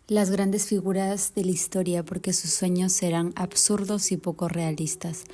Las grandes figuras de la historia porque sus sueños eran absurdos y poco realistas.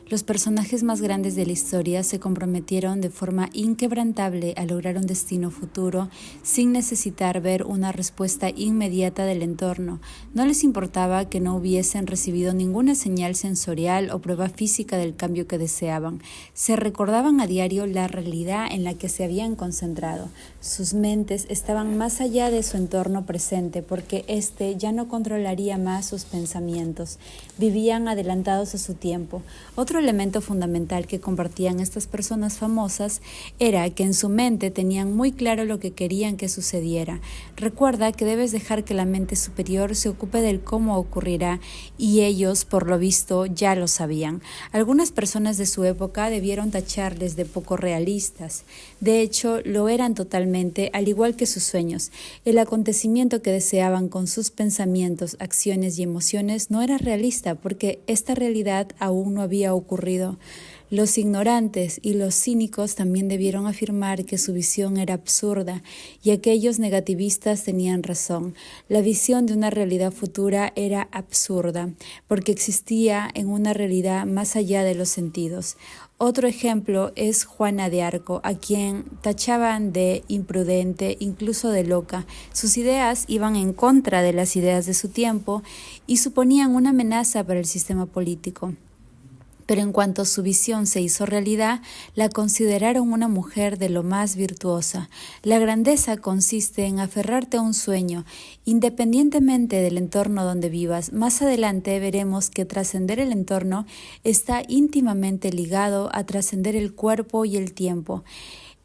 Los personajes más grandes de la historia se comprometieron de forma inquebrantable a lograr un destino futuro sin necesitar ver una respuesta inmediata del entorno. No les importaba que no hubiesen recibido ninguna señal sensorial o prueba física del cambio que deseaban. Se recordaban a diario la realidad en la que se habían concentrado. Sus mentes estaban más allá de su entorno presente porque éste ya no controlaría más sus pensamientos. Vivían adelantados a su tiempo. Otro elemento fundamental que compartían estas personas famosas era que en su mente tenían muy claro lo que querían que sucediera. Recuerda que debes dejar que la mente superior se ocupe del cómo ocurrirá y ellos, por lo visto, ya lo sabían. Algunas personas de su época debieron tacharles de poco realistas. De hecho, lo eran totalmente, al igual que sus sueños. El acontecimiento que deseaban con sus pensamientos, acciones y emociones no era realista porque esta realidad aún no había ocurrido. Los ignorantes y los cínicos también debieron afirmar que su visión era absurda y aquellos negativistas tenían razón. La visión de una realidad futura era absurda porque existía en una realidad más allá de los sentidos. Otro ejemplo es Juana de Arco, a quien tachaban de imprudente, incluso de loca. Sus ideas iban en contra de las ideas de su tiempo y suponían una amenaza para el sistema político. Pero en cuanto su visión se hizo realidad, la consideraron una mujer de lo más virtuosa. La grandeza consiste en aferrarte a un sueño, independientemente del entorno donde vivas. Más adelante veremos que trascender el entorno está íntimamente ligado a trascender el cuerpo y el tiempo.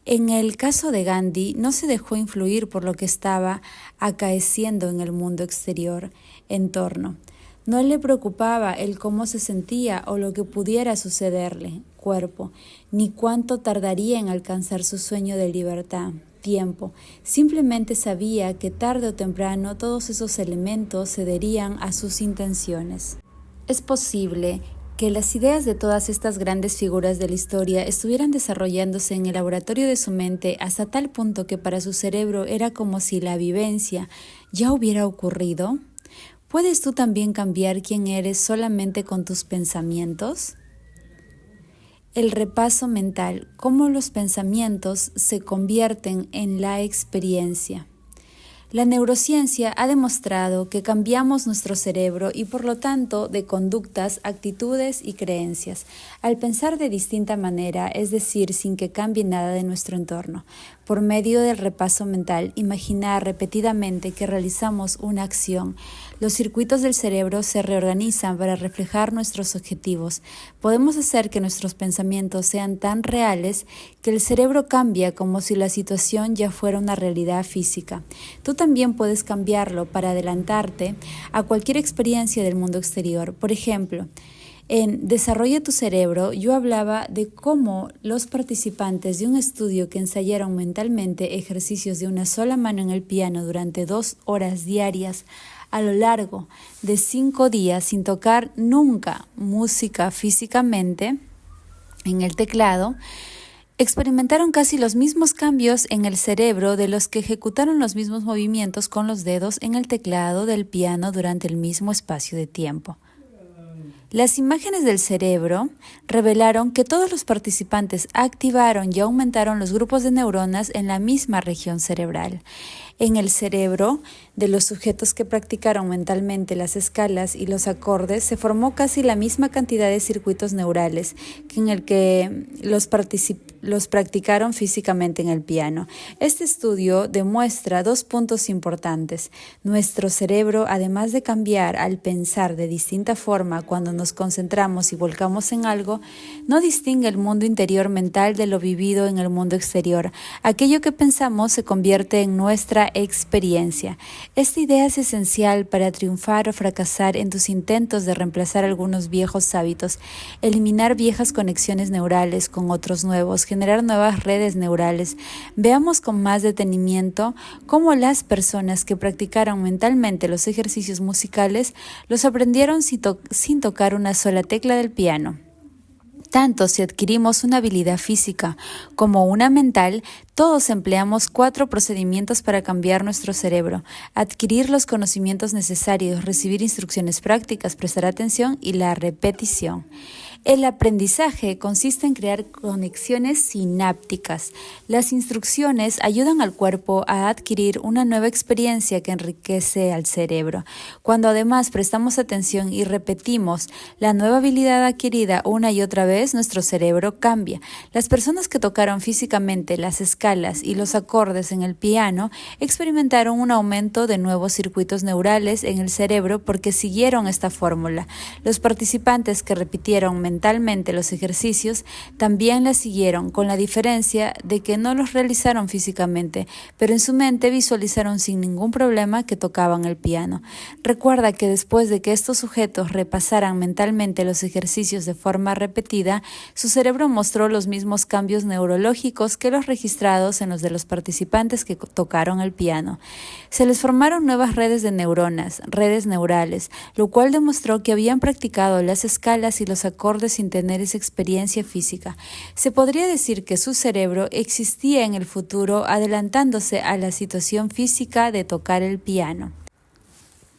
En el caso de Gandhi, no se dejó influir por lo que estaba acaeciendo en el mundo exterior, entorno. No le preocupaba el cómo se sentía o lo que pudiera sucederle, cuerpo, ni cuánto tardaría en alcanzar su sueño de libertad, tiempo. Simplemente sabía que tarde o temprano todos esos elementos cederían a sus intenciones. Es posible que las ideas de todas estas grandes figuras de la historia estuvieran desarrollándose en el laboratorio de su mente hasta tal punto que para su cerebro era como si la vivencia ya hubiera ocurrido. ¿Puedes tú también cambiar quién eres solamente con tus pensamientos? El repaso mental, cómo los pensamientos se convierten en la experiencia. La neurociencia ha demostrado que cambiamos nuestro cerebro y por lo tanto de conductas, actitudes y creencias, al pensar de distinta manera, es decir, sin que cambie nada de nuestro entorno. Por medio del repaso mental, imaginar repetidamente que realizamos una acción. Los circuitos del cerebro se reorganizan para reflejar nuestros objetivos. Podemos hacer que nuestros pensamientos sean tan reales que el cerebro cambia como si la situación ya fuera una realidad física. Tú también puedes cambiarlo para adelantarte a cualquier experiencia del mundo exterior. Por ejemplo, en Desarrolla tu cerebro, yo hablaba de cómo los participantes de un estudio que ensayaron mentalmente ejercicios de una sola mano en el piano durante 2 horas diarias a lo largo de 5 días sin tocar nunca música físicamente en el teclado, experimentaron casi los mismos cambios en el cerebro de los que ejecutaron los mismos movimientos con los dedos en el teclado del piano durante el mismo espacio de tiempo. Las imágenes del cerebro revelaron que todos los participantes activaron y aumentaron los grupos de neuronas en la misma región cerebral. En el cerebro de los sujetos que practicaron mentalmente las escalas y los acordes se formó casi la misma cantidad de circuitos neurales que en el que los practicaron físicamente en el piano. Este estudio demuestra 2 puntos importantes. Nuestro cerebro, además de cambiar al pensar de distinta forma cuando nos concentramos y volcamos en algo, no distingue el mundo interior mental de lo vivido en el mundo exterior. Aquello que pensamos se convierte en nuestra experiencia. Esta idea es esencial para triunfar o fracasar en tus intentos de reemplazar algunos viejos hábitos, eliminar viejas conexiones neurales con otros nuevos, generar nuevas redes neurales. Veamos con más detenimiento cómo las personas que practicaron mentalmente los ejercicios musicales los aprendieron sin tocar una sola tecla del piano. Tanto si adquirimos una habilidad física como una mental, todos empleamos 4 procedimientos para cambiar nuestro cerebro: adquirir los conocimientos necesarios, recibir instrucciones prácticas, prestar atención y la repetición. El aprendizaje consiste en crear conexiones sinápticas. Las instrucciones ayudan al cuerpo a adquirir una nueva experiencia que enriquece al cerebro. Cuando además prestamos atención y repetimos la nueva habilidad adquirida una y otra vez, nuestro cerebro cambia. Las personas que tocaron físicamente las escalas y los acordes en el piano experimentaron un aumento de nuevos circuitos neurales en el cerebro porque siguieron esta fórmula. Los participantes que repitieron mentalmente los ejercicios también la siguieron, con la diferencia de que no los realizaron físicamente, pero en su mente visualizaron sin ningún problema que tocaban el piano. Recuerda que después de que estos sujetos repasaran mentalmente los ejercicios de forma repetida, su cerebro mostró los mismos cambios neurológicos que los registrados en los de los participantes que tocaron el piano. Se les formaron nuevas redes de neuronas, redes neurales, lo cual demostró que habían practicado las escalas y los acordes sin tener esa experiencia física. Se podría decir que su cerebro existía en el futuro, adelantándose a la situación física de tocar el piano.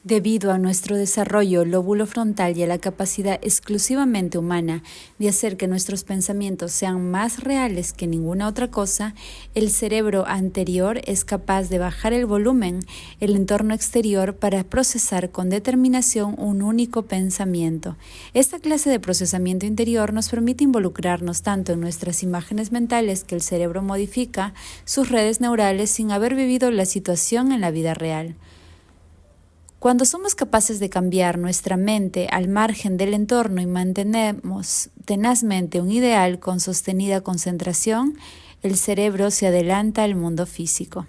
Debido a nuestro desarrollo lóbulo frontal y a la capacidad exclusivamente humana de hacer que nuestros pensamientos sean más reales que ninguna otra cosa, el cerebro anterior es capaz de bajar el volumen, el entorno exterior, para procesar con determinación un único pensamiento. Esta clase de procesamiento interior nos permite involucrarnos tanto en nuestras imágenes mentales que el cerebro modifica sus redes neurales sin haber vivido la situación en la vida real. Cuando somos capaces de cambiar nuestra mente al margen del entorno y mantenemos tenazmente un ideal con sostenida concentración, el cerebro se adelanta al mundo físico.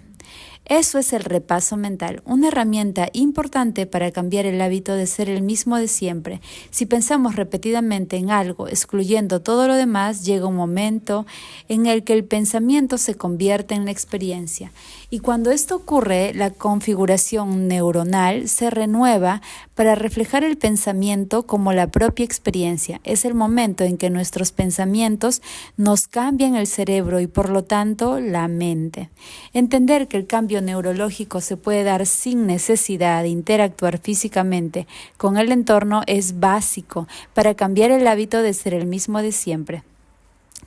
Eso es el repaso mental, una herramienta importante para cambiar el hábito de ser el mismo de siempre. Si pensamos repetidamente en algo, excluyendo todo lo demás, llega un momento en el que el pensamiento se convierte en la experiencia. Y cuando esto ocurre, la configuración neuronal se renueva para reflejar el pensamiento como la propia experiencia. Es el momento en que nuestros pensamientos nos cambian el cerebro y por lo tanto la mente. Entender que el cambio neurológico se puede dar sin necesidad de interactuar físicamente con el entorno es básico para cambiar el hábito de ser el mismo de siempre.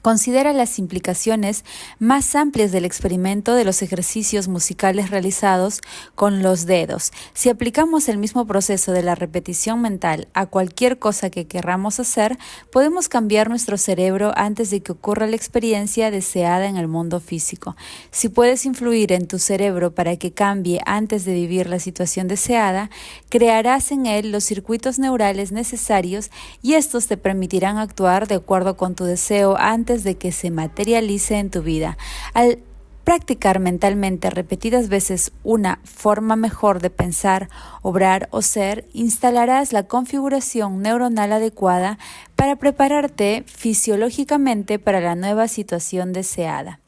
Considera las implicaciones más amplias del experimento de los ejercicios musicales realizados con los dedos. Si aplicamos el mismo proceso de la repetición mental a cualquier cosa que querramos hacer, podemos cambiar nuestro cerebro antes de que ocurra la experiencia deseada en el mundo físico. Si puedes influir en tu cerebro para que cambie antes de vivir la situación deseada, crearás en él los circuitos neurales necesarios y estos te permitirán actuar de acuerdo con tu deseo antes de que se materialice en tu vida. Al practicar mentalmente repetidas veces una forma mejor de pensar, obrar o ser, instalarás la configuración neuronal adecuada para prepararte fisiológicamente para la nueva situación deseada.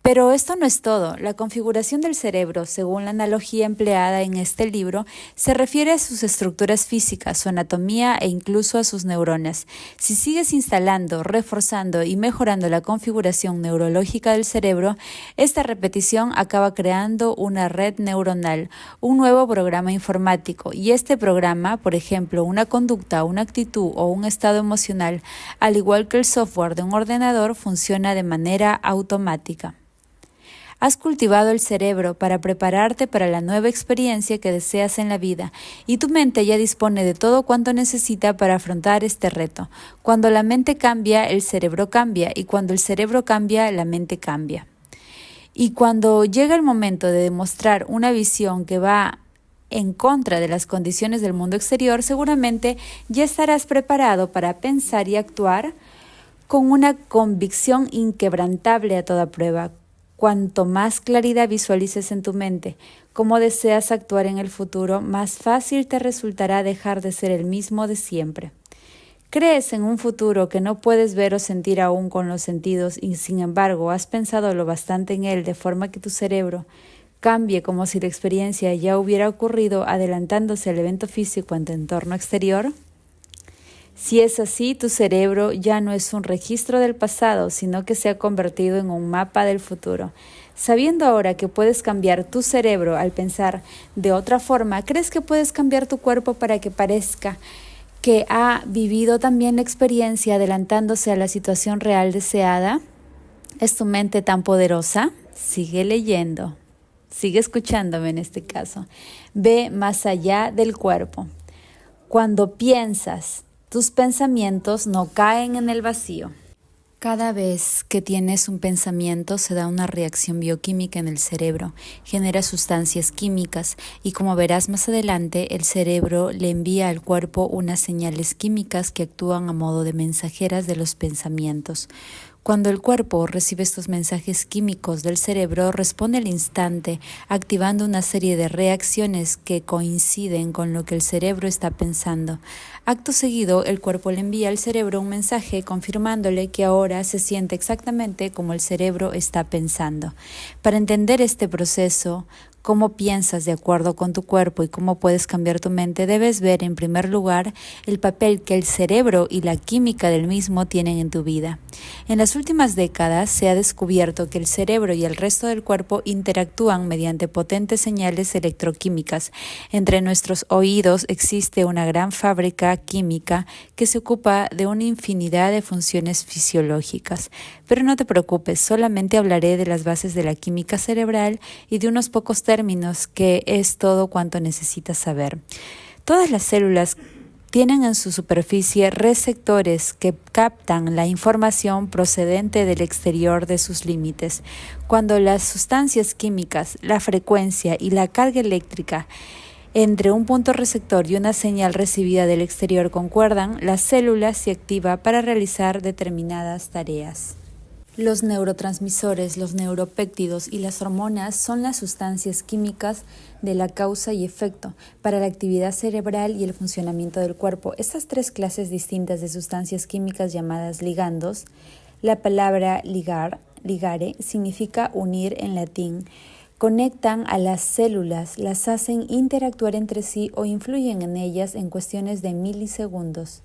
Pero esto no es todo. La configuración del cerebro, según la analogía empleada en este libro, se refiere a sus estructuras físicas, su anatomía e incluso a sus neuronas. Si sigues instalando, reforzando y mejorando la configuración neurológica del cerebro, esta repetición acaba creando una red neuronal, un nuevo programa informático, y este programa, por ejemplo, una conducta, una actitud o un estado emocional, al igual que el software de un ordenador, funciona de manera automática. Has cultivado el cerebro para prepararte para la nueva experiencia que deseas en la vida y tu mente ya dispone de todo cuanto necesita para afrontar este reto. Cuando la mente cambia, el cerebro cambia y cuando el cerebro cambia, la mente cambia. Y cuando llega el momento de demostrar una visión que va en contra de las condiciones del mundo exterior, seguramente ya estarás preparado para pensar y actuar con una convicción inquebrantable a toda prueba. Cuanto más claridad visualices en tu mente cómo deseas actuar en el futuro, más fácil te resultará dejar de ser el mismo de siempre. Crees en un futuro que no puedes ver o sentir aún con los sentidos y sin embargo has pensado lo bastante en él de forma que tu cerebro cambie como si la experiencia ya hubiera ocurrido adelantándose al evento físico en tu entorno exterior. Si es así, tu cerebro ya no es un registro del pasado, sino que se ha convertido en un mapa del futuro. Sabiendo ahora que puedes cambiar tu cerebro al pensar de otra forma, ¿crees que puedes cambiar tu cuerpo para que parezca que ha vivido también la experiencia adelantándose a la situación real deseada? ¿Es tu mente tan poderosa? Sigue leyendo, sigue escuchándome en este caso. Ve más allá del cuerpo. Cuando piensas, tus pensamientos no caen en el vacío. Cada vez que tienes un pensamiento se da una reacción bioquímica en el cerebro, genera sustancias químicas y como verás más adelante, el cerebro le envía al cuerpo unas señales químicas que actúan a modo de mensajeras de los pensamientos. Cuando el cuerpo recibe estos mensajes químicos del cerebro, responde al instante, activando una serie de reacciones que coinciden con lo que el cerebro está pensando. Acto seguido, el cuerpo le envía al cerebro un mensaje confirmándole que ahora se siente exactamente como el cerebro está pensando. Para entender este proceso, cómo piensas de acuerdo con tu cuerpo y cómo puedes cambiar tu mente, debes ver en primer lugar el papel que el cerebro y la química del mismo tienen en tu vida. En las últimas décadas se ha descubierto que el cerebro y el resto del cuerpo interactúan mediante potentes señales electroquímicas. Entre nuestros oídos existe una gran fábrica química que se ocupa de una infinidad de funciones fisiológicas. Pero no te preocupes, solamente hablaré de las bases de la química cerebral y de unos pocos términos que es todo cuanto necesitas saber. Todas las células tienen en su superficie receptores que captan la información procedente del exterior de sus límites. Cuando las sustancias químicas, la frecuencia y la carga eléctrica entre un punto receptor y una señal recibida del exterior concuerdan, la célula se activa para realizar determinadas tareas. Los neurotransmisores, los neuropéptidos y las hormonas son las sustancias químicas de la causa y efecto para la actividad cerebral y el funcionamiento del cuerpo. Estas tres clases distintas de sustancias químicas llamadas ligandos, la palabra ligare, significa unir en latín, conectan a las células, las hacen interactuar entre sí o influyen en ellas en cuestiones de milisegundos.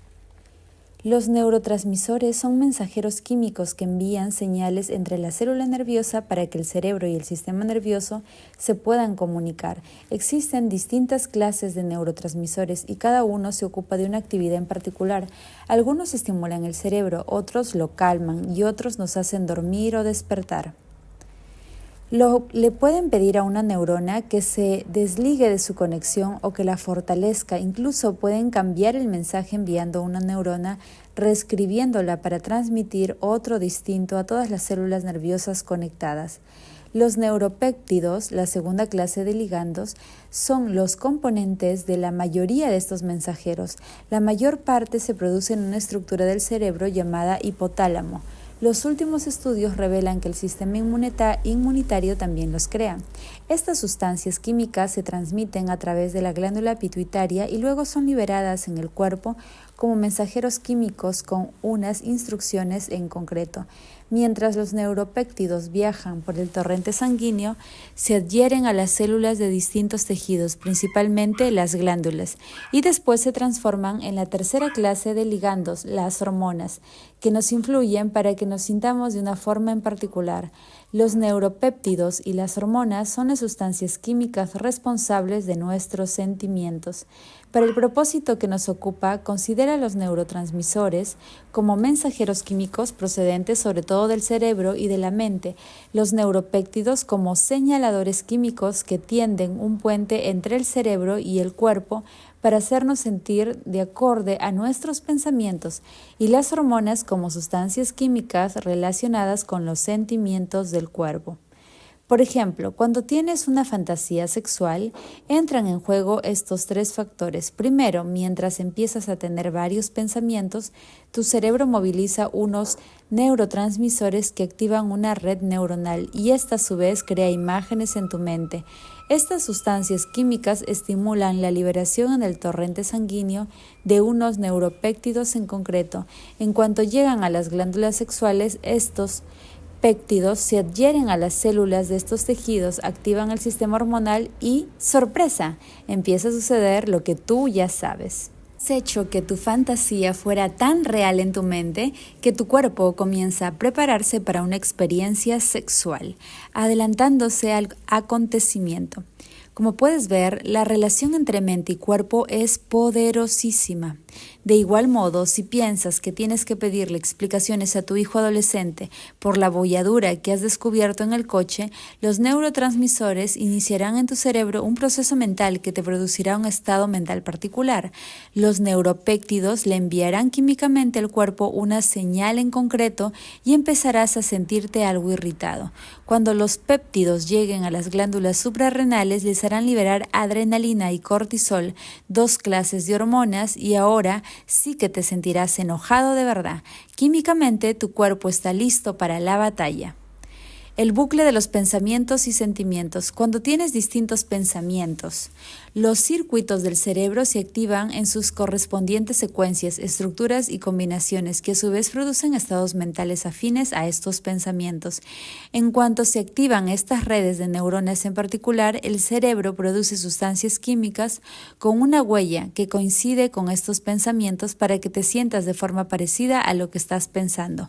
Los neurotransmisores son mensajeros químicos que envían señales entre la célula nerviosa para que el cerebro y el sistema nervioso se puedan comunicar. Existen distintas clases de neurotransmisores y cada uno se ocupa de una actividad en particular. Algunos estimulan el cerebro, otros lo calman y otros nos hacen dormir o despertar. Le pueden pedir a una neurona que se desligue de su conexión o que la fortalezca. Incluso pueden cambiar el mensaje enviando una neurona, reescribiéndola para transmitir otro distinto a todas las células nerviosas conectadas. Los neuropéptidos, la segunda clase de ligandos, son los componentes de la mayoría de estos mensajeros. La mayor parte se produce en una estructura del cerebro llamada hipotálamo. Los últimos estudios revelan que el sistema inmunitario también los crea. Estas sustancias químicas se transmiten a través de la glándula pituitaria y luego son liberadas en el cuerpo como mensajeros químicos con unas instrucciones en concreto. Mientras los neuropéptidos viajan por el torrente sanguíneo, se adhieren a las células de distintos tejidos, principalmente las glándulas, y después se transforman en la tercera clase de ligandos, las hormonas, que nos influyen para que nos sintamos de una forma en particular. Los neuropéptidos y las hormonas son las sustancias químicas responsables de nuestros sentimientos. Para el propósito que nos ocupa, considera los neurotransmisores como mensajeros químicos procedentes sobre todo del cerebro y de la mente, los neuropéptidos como señaladores químicos que tienden un puente entre el cerebro y el cuerpo para hacernos sentir de acorde a nuestros pensamientos, y las hormonas como sustancias químicas relacionadas con los sentimientos del cuerpo. Por ejemplo, cuando tienes una fantasía sexual, entran en juego estos tres factores. Primero, mientras empiezas a tener varios pensamientos, tu cerebro moviliza unos neurotransmisores que activan una red neuronal y esta a su vez crea imágenes en tu mente. Estas sustancias químicas estimulan la liberación en el torrente sanguíneo de unos neuropéptidos en concreto. En cuanto llegan a las glándulas sexuales, estos péptidos se adhieren a las células de estos tejidos, activan el sistema hormonal y, ¡sorpresa!, empieza a suceder lo que tú ya sabes. Has hecho que tu fantasía fuera tan real en tu mente que tu cuerpo comienza a prepararse para una experiencia sexual, adelantándose al acontecimiento. Como puedes ver, la relación entre mente y cuerpo es poderosísima. De igual modo, si piensas que tienes que pedirle explicaciones a tu hijo adolescente por la bolladura que has descubierto en el coche, los neurotransmisores iniciarán en tu cerebro un proceso mental que te producirá un estado mental particular. Los neuropéptidos le enviarán químicamente al cuerpo una señal en concreto y empezarás a sentirte algo irritado. Cuando los péptidos lleguen a las glándulas suprarrenales, les harán liberar adrenalina y cortisol, dos clases de hormonas, y ahora sí que te sentirás enojado de verdad. Químicamente, tu cuerpo está listo para la batalla. El bucle de los pensamientos y sentimientos. Cuando tienes distintos pensamientos, los circuitos del cerebro se activan en sus correspondientes secuencias, estructuras y combinaciones que a su vez producen estados mentales afines a estos pensamientos. En cuanto se activan estas redes de neuronas en particular, el cerebro produce sustancias químicas con una huella que coincide con estos pensamientos para que te sientas de forma parecida a lo que estás pensando.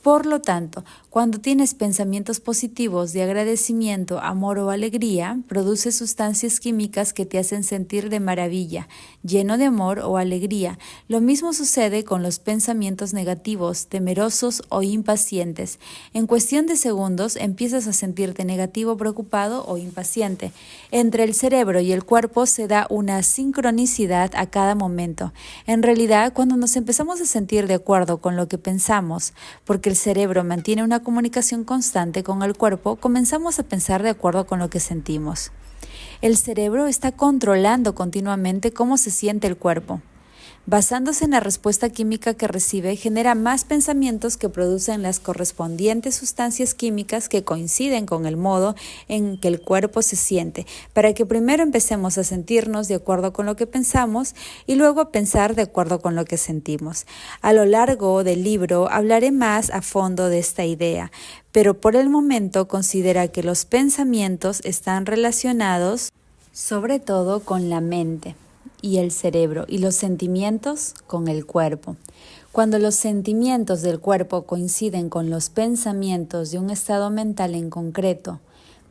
Por lo tanto, cuando tienes pensamientos positivos de agradecimiento, amor o alegría, produces sustancias químicas que te hacen sentir de maravilla, lleno de amor o alegría. Lo mismo sucede con los pensamientos negativos, temerosos o impacientes. En cuestión de segundos empiezas a sentirte negativo, preocupado o impaciente. Entre el cerebro y el cuerpo se da una sincronicidad a cada momento. En realidad, cuando nos empezamos a sentir de acuerdo con lo que pensamos, porque el cerebro mantiene una comunicación constante con el cuerpo, comenzamos a pensar de acuerdo con lo que sentimos. El cerebro está controlando continuamente cómo se siente el cuerpo. Basándose en la respuesta química que recibe, genera más pensamientos que producen las correspondientes sustancias químicas que coinciden con el modo en que el cuerpo se siente, para que primero empecemos a sentirnos de acuerdo con lo que pensamos y luego a pensar de acuerdo con lo que sentimos. A lo largo del libro hablaré más a fondo de esta idea, pero por el momento considera que los pensamientos están relacionados sobre todo con la mente y el cerebro, y los sentimientos con el cuerpo. Cuando los sentimientos del cuerpo coinciden con los pensamientos de un estado mental en concreto,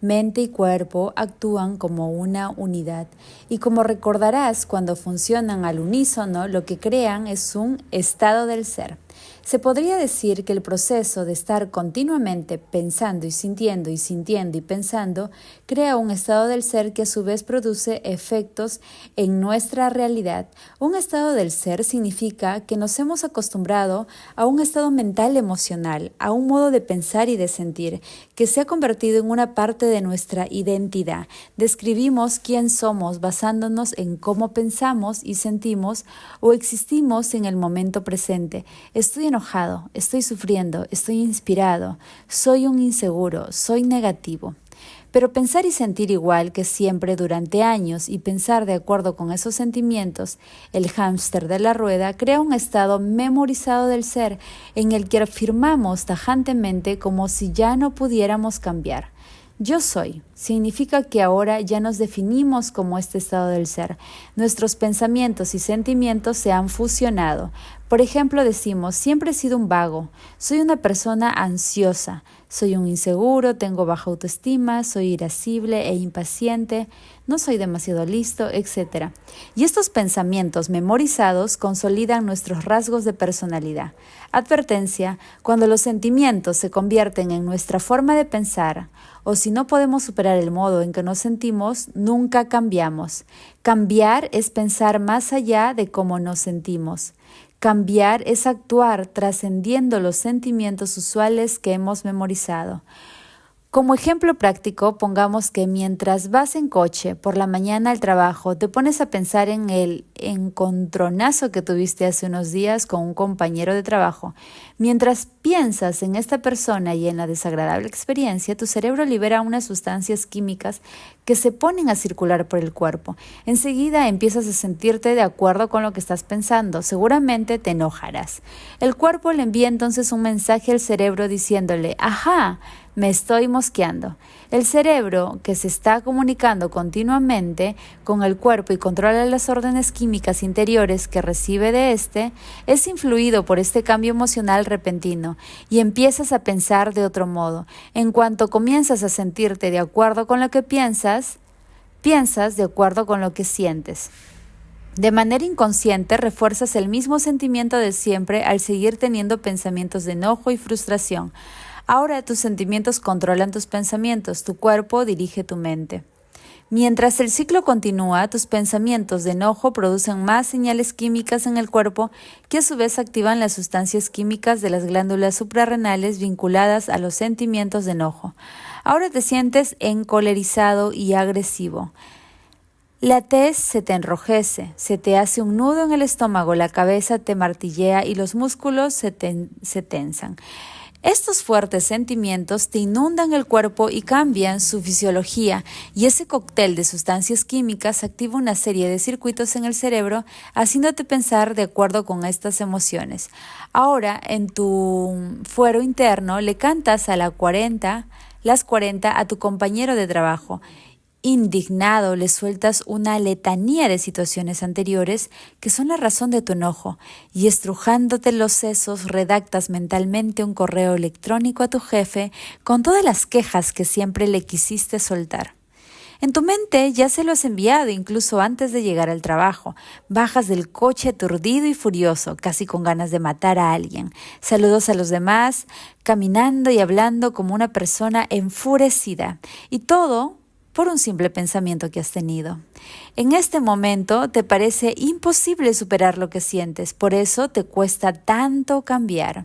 mente y cuerpo actúan como una unidad, y como recordarás, cuando funcionan al unísono, lo que crean es un estado del ser. Se podría decir que el proceso de estar continuamente pensando y sintiendo y pensando crea un estado del ser que a su vez produce efectos en nuestra realidad. Un estado del ser significa que nos hemos acostumbrado a un estado mental emocional, a un modo de pensar y de sentir, que se ha convertido en una parte de nuestra identidad. Describimos quién somos basándonos en cómo pensamos y sentimos o existimos en el momento presente. Estoy enojado, estoy sufriendo, estoy inspirado, soy un inseguro, soy negativo. Pero pensar y sentir igual que siempre durante años y pensar de acuerdo con esos sentimientos, el hámster de la rueda crea un estado memorizado del ser en el que afirmamos tajantemente como si ya no pudiéramos cambiar. Yo soy significa que ahora ya nos definimos como este estado del ser. Nuestros pensamientos y sentimientos se han fusionado. Por ejemplo, decimos, siempre he sido un vago, soy una persona ansiosa, soy un inseguro, tengo baja autoestima, soy irascible e impaciente, no soy demasiado listo, etc. Y estos pensamientos memorizados consolidan nuestros rasgos de personalidad. Advertencia, cuando los sentimientos se convierten en nuestra forma de pensar, o si no podemos superar el modo en que nos sentimos, nunca cambiamos. Cambiar es pensar más allá de cómo nos sentimos. Cambiar es actuar trascendiendo los sentimientos usuales que hemos memorizado. Como ejemplo práctico, pongamos que mientras vas en coche por la mañana al trabajo, te pones a pensar en el encontronazo que tuviste hace unos días con un compañero de trabajo. Mientras piensas en esta persona y en la desagradable experiencia, tu cerebro libera unas sustancias químicas que se ponen a circular por el cuerpo. Enseguida empiezas a sentirte de acuerdo con lo que estás pensando. Seguramente te enojarás. El cuerpo le envía entonces un mensaje al cerebro diciéndole, ¡ajá! me estoy mosqueando. El cerebro, que se está comunicando continuamente con el cuerpo y controla las órdenes químicas interiores que recibe de este, es influido por este cambio emocional repentino y empiezas a pensar de otro modo. En cuanto comienzas a sentirte de acuerdo con lo que piensas de acuerdo con lo que sientes. De manera inconsciente refuerzas el mismo sentimiento de siempre al seguir teniendo pensamientos de enojo y frustración. Ahora tus sentimientos controlan tus pensamientos, tu cuerpo dirige tu mente. Mientras el ciclo continúa, tus pensamientos de enojo producen más señales químicas en el cuerpo que a su vez activan las sustancias químicas de las glándulas suprarrenales vinculadas a los sentimientos de enojo. Ahora te sientes encolerizado y agresivo. La tez se te enrojece, se te hace un nudo en el estómago, la cabeza te martillea y los músculos se tensan. Estos fuertes sentimientos te inundan el cuerpo y cambian su fisiología, y ese cóctel de sustancias químicas activa una serie de circuitos en el cerebro, haciéndote pensar de acuerdo con estas emociones. Ahora, en tu fuero interno, le cantas a las 40 a tu compañero de trabajo. Indignado, le sueltas una letanía de situaciones anteriores que son la razón de tu enojo, y estrujándote los sesos redactas mentalmente un correo electrónico a tu jefe con todas las quejas que siempre le quisiste soltar. En tu mente ya se lo has enviado incluso antes de llegar al trabajo. Bajas del coche aturdido y furioso, casi con ganas de matar a alguien. Saludos a los demás, caminando y hablando como una persona enfurecida. Y todo por un simple pensamiento que has tenido. En este momento te parece imposible superar lo que sientes, por eso te cuesta tanto cambiar.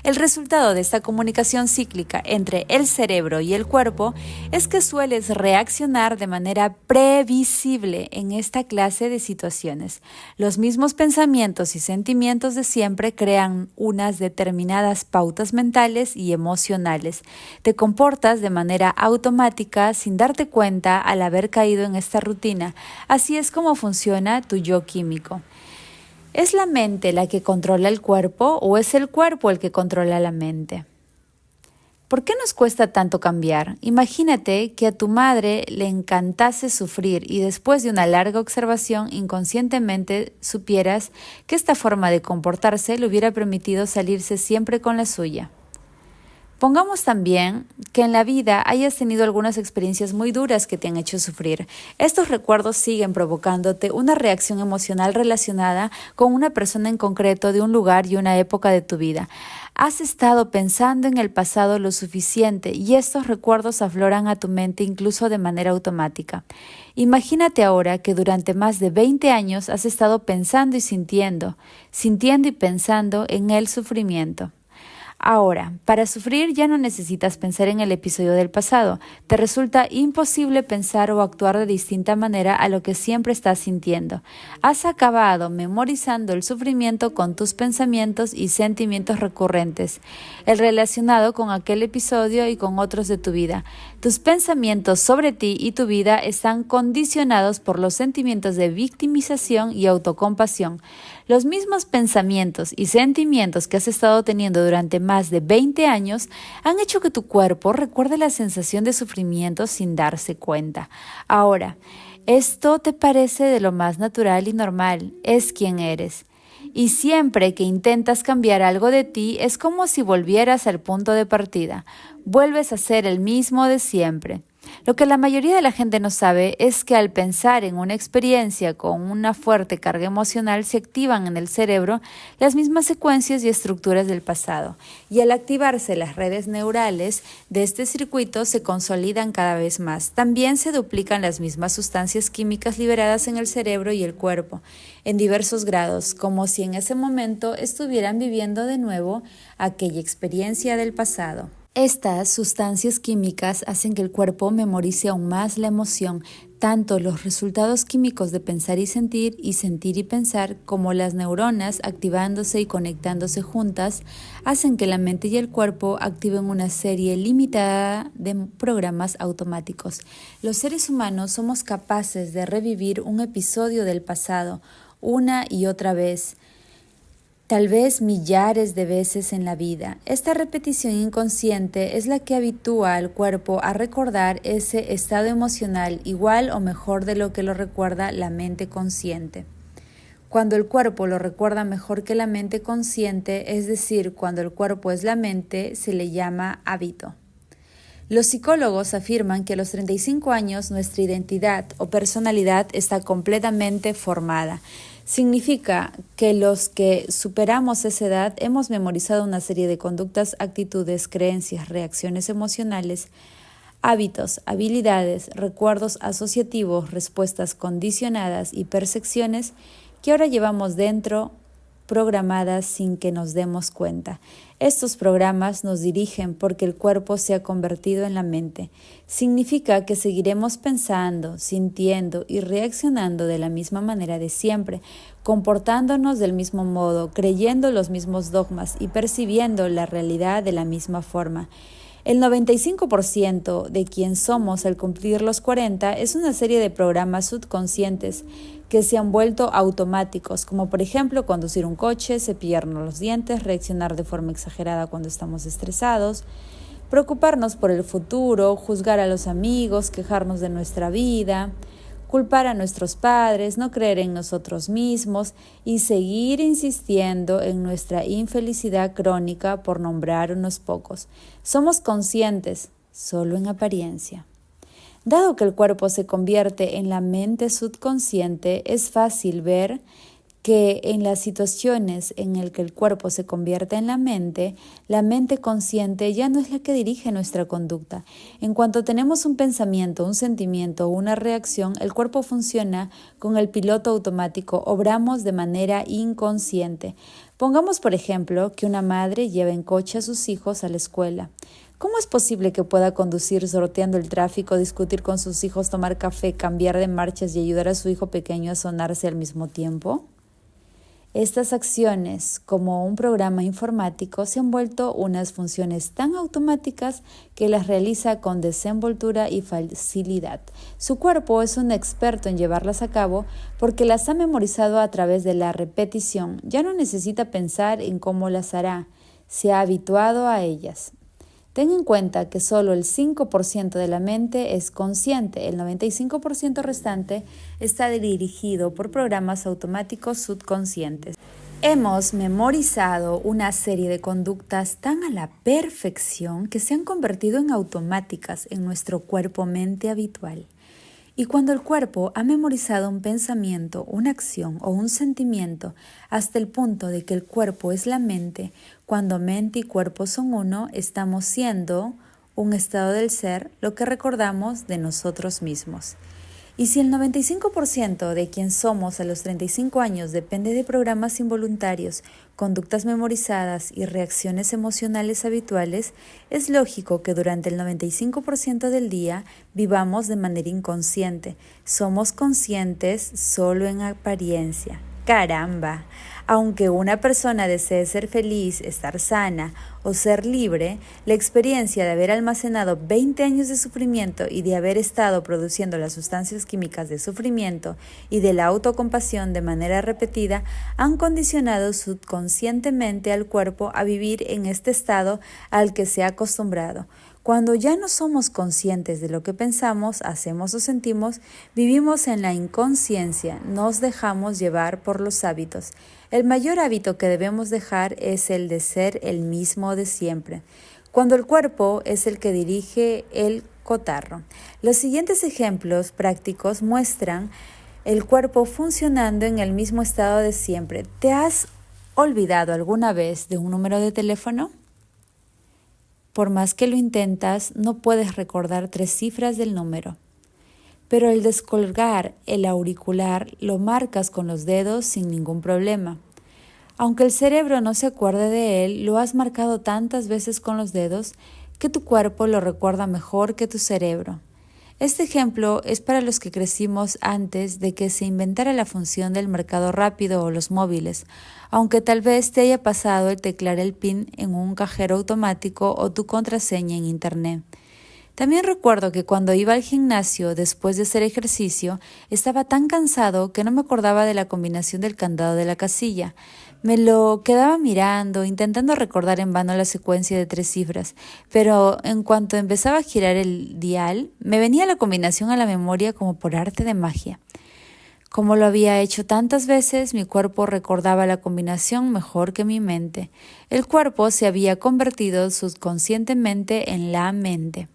El resultado de esta comunicación cíclica entre el cerebro y el cuerpo es que sueles reaccionar de manera previsible en esta clase de situaciones. Los mismos pensamientos y sentimientos de siempre crean unas determinadas pautas mentales y emocionales. Te comportas de manera automática sin darte cuenta al haber caído en esta rutina. Así es como funciona tu yo químico. ¿Es la mente la que controla el cuerpo o es el cuerpo el que controla la mente? ¿Por qué nos cuesta tanto cambiar? Imagínate que a tu madre le encantase sufrir y después de una larga observación inconscientemente supieras que esta forma de comportarse le hubiera permitido salirse siempre con la suya. Pongamos también que en la vida hayas tenido algunas experiencias muy duras que te han hecho sufrir. Estos recuerdos siguen provocándote una reacción emocional relacionada con una persona en concreto de un lugar y una época de tu vida. Has estado pensando en el pasado lo suficiente y estos recuerdos afloran a tu mente incluso de manera automática. Imagínate ahora que durante más de 20 años has estado pensando y sintiendo y pensando en el sufrimiento. Ahora, para sufrir ya no necesitas pensar en el episodio del pasado. Te resulta imposible pensar o actuar de distinta manera a lo que siempre estás sintiendo. Has acabado memorizando el sufrimiento con tus pensamientos y sentimientos recurrentes, el relacionado con aquel episodio y con otros de tu vida. Tus pensamientos sobre ti y tu vida están condicionados por los sentimientos de victimización y autocompasión. Los mismos pensamientos y sentimientos que has estado teniendo durante más de 20 años han hecho que tu cuerpo recuerde la sensación de sufrimiento sin darse cuenta. Ahora, esto te parece de lo más natural y normal, es quien eres. Y siempre que intentas cambiar algo de ti es como si volvieras al punto de partida. Vuelves a ser el mismo de siempre. Lo que la mayoría de la gente no sabe es que al pensar en una experiencia con una fuerte carga emocional se activan en el cerebro las mismas secuencias y estructuras del pasado, y al activarse las redes neurales de este circuito se consolidan cada vez más. También se duplican las mismas sustancias químicas liberadas en el cerebro y el cuerpo, en diversos grados, como si en ese momento estuvieran viviendo de nuevo aquella experiencia del pasado. Estas sustancias químicas hacen que el cuerpo memorice aún más la emoción, tanto los resultados químicos de pensar y pensar, como las neuronas activándose y conectándose juntas, hacen que la mente y el cuerpo activen una serie limitada de programas automáticos. Los seres humanos somos capaces de revivir un episodio del pasado una y otra vez, tal vez millares de veces en la vida. Esta repetición inconsciente es la que habitúa al cuerpo a recordar ese estado emocional igual o mejor de lo que lo recuerda la mente consciente. Cuando el cuerpo lo recuerda mejor que la mente consciente, es decir, cuando el cuerpo es la mente, se le llama hábito. Los psicólogos afirman que a los 35 años nuestra identidad o personalidad está completamente formada. Significa que los que superamos esa edad hemos memorizado una serie de conductas, actitudes, creencias, reacciones emocionales, hábitos, habilidades, recuerdos asociativos, respuestas condicionadas y percepciones que ahora llevamos dentro, programadas sin que nos demos cuenta. Estos programas nos dirigen porque el cuerpo se ha convertido en la mente. Significa que seguiremos pensando, sintiendo y reaccionando de la misma manera de siempre, comportándonos del mismo modo, creyendo los mismos dogmas y percibiendo la realidad de la misma forma. El 95% de quien somos al cumplir los 40 es una serie de programas subconscientes que se han vuelto automáticos, como por ejemplo conducir un coche, cepillarnos los dientes, reaccionar de forma exagerada cuando estamos estresados, preocuparnos por el futuro, juzgar a los amigos, quejarnos de nuestra vida, culpar a nuestros padres, no creer en nosotros mismos y seguir insistiendo en nuestra infelicidad crónica, por nombrar unos pocos. Somos conscientes, solo en apariencia. Dado que el cuerpo se convierte en la mente subconsciente, es fácil ver que en las situaciones en las que el cuerpo se convierte en la mente consciente ya no es la que dirige nuestra conducta. En cuanto tenemos un pensamiento, un sentimiento o una reacción, el cuerpo funciona con el piloto automático, obramos de manera inconsciente. Pongamos, por ejemplo, que una madre lleva en coche a sus hijos a la escuela. ¿Cómo es posible que pueda conducir sorteando el tráfico, discutir con sus hijos, tomar café, cambiar de marchas y ayudar a su hijo pequeño a sonarse al mismo tiempo? Estas acciones, como un programa informático, se han vuelto unas funciones tan automáticas que las realiza con desenvoltura y facilidad. Su cuerpo es un experto en llevarlas a cabo porque las ha memorizado a través de la repetición. Ya no necesita pensar en cómo las hará, se ha habituado a ellas. Ten en cuenta que solo el 5% de la mente es consciente, el 95% restante está dirigido por programas automáticos subconscientes. Hemos memorizado una serie de conductas tan a la perfección que se han convertido en automáticas en nuestro cuerpo-mente habitual. Y cuando el cuerpo ha memorizado un pensamiento, una acción o un sentimiento hasta el punto de que el cuerpo es la mente, cuando mente y cuerpo son uno, estamos siendo un estado del ser, lo que recordamos de nosotros mismos. Y si el 95% de quien somos a los 35 años depende de programas involuntarios, conductas memorizadas y reacciones emocionales habituales, es lógico que durante el 95% del día vivamos de manera inconsciente. Somos conscientes solo en apariencia. ¡Caramba! Aunque una persona desee ser feliz, estar sana o ser libre, la experiencia de haber almacenado 20 años de sufrimiento y de haber estado produciendo las sustancias químicas de sufrimiento y de la autocompasión de manera repetida han condicionado subconscientemente al cuerpo a vivir en este estado al que se ha acostumbrado. Cuando ya no somos conscientes de lo que pensamos, hacemos o sentimos, vivimos en la inconsciencia, nos dejamos llevar por los hábitos. El mayor hábito que debemos dejar es el de ser el mismo de siempre, cuando el cuerpo es el que dirige el cotarro. Los siguientes ejemplos prácticos muestran el cuerpo funcionando en el mismo estado de siempre. ¿Te has olvidado alguna vez de un número de teléfono? Por más que lo intentas, no puedes recordar 3 cifras del número. Pero al descolgar el auricular, lo marcas con los dedos sin ningún problema. Aunque el cerebro no se acuerde de él, lo has marcado tantas veces con los dedos que tu cuerpo lo recuerda mejor que tu cerebro. Este ejemplo es para los que crecimos antes de que se inventara la función del mercado rápido o los móviles, aunque tal vez te haya pasado el teclar el PIN en un cajero automático o tu contraseña en Internet. También recuerdo que cuando iba al gimnasio después de hacer ejercicio, estaba tan cansado que no me acordaba de la combinación del candado de la casilla. Me lo quedaba mirando, intentando recordar en vano la secuencia de 3 cifras, pero en cuanto empezaba a girar el dial, me venía la combinación a la memoria como por arte de magia. Como lo había hecho tantas veces, mi cuerpo recordaba la combinación mejor que mi mente. El cuerpo se había convertido subconscientemente en la mente.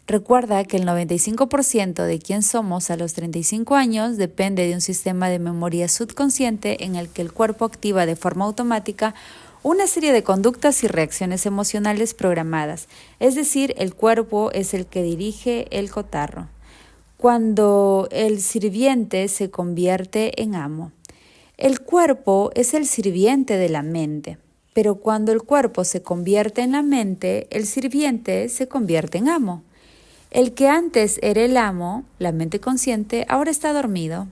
Recuerda que el 95% de quién somos a los 35 años depende de un sistema de memoria subconsciente en el que el cuerpo activa de forma automática una serie de conductas y reacciones emocionales programadas, es decir, el cuerpo es el que dirige el cotarro. Cuando el sirviente se convierte en amo. El cuerpo es el sirviente de la mente, pero cuando el cuerpo se convierte en la mente, el sirviente se convierte en amo. El que antes era el amo, la mente consciente, ahora está dormido.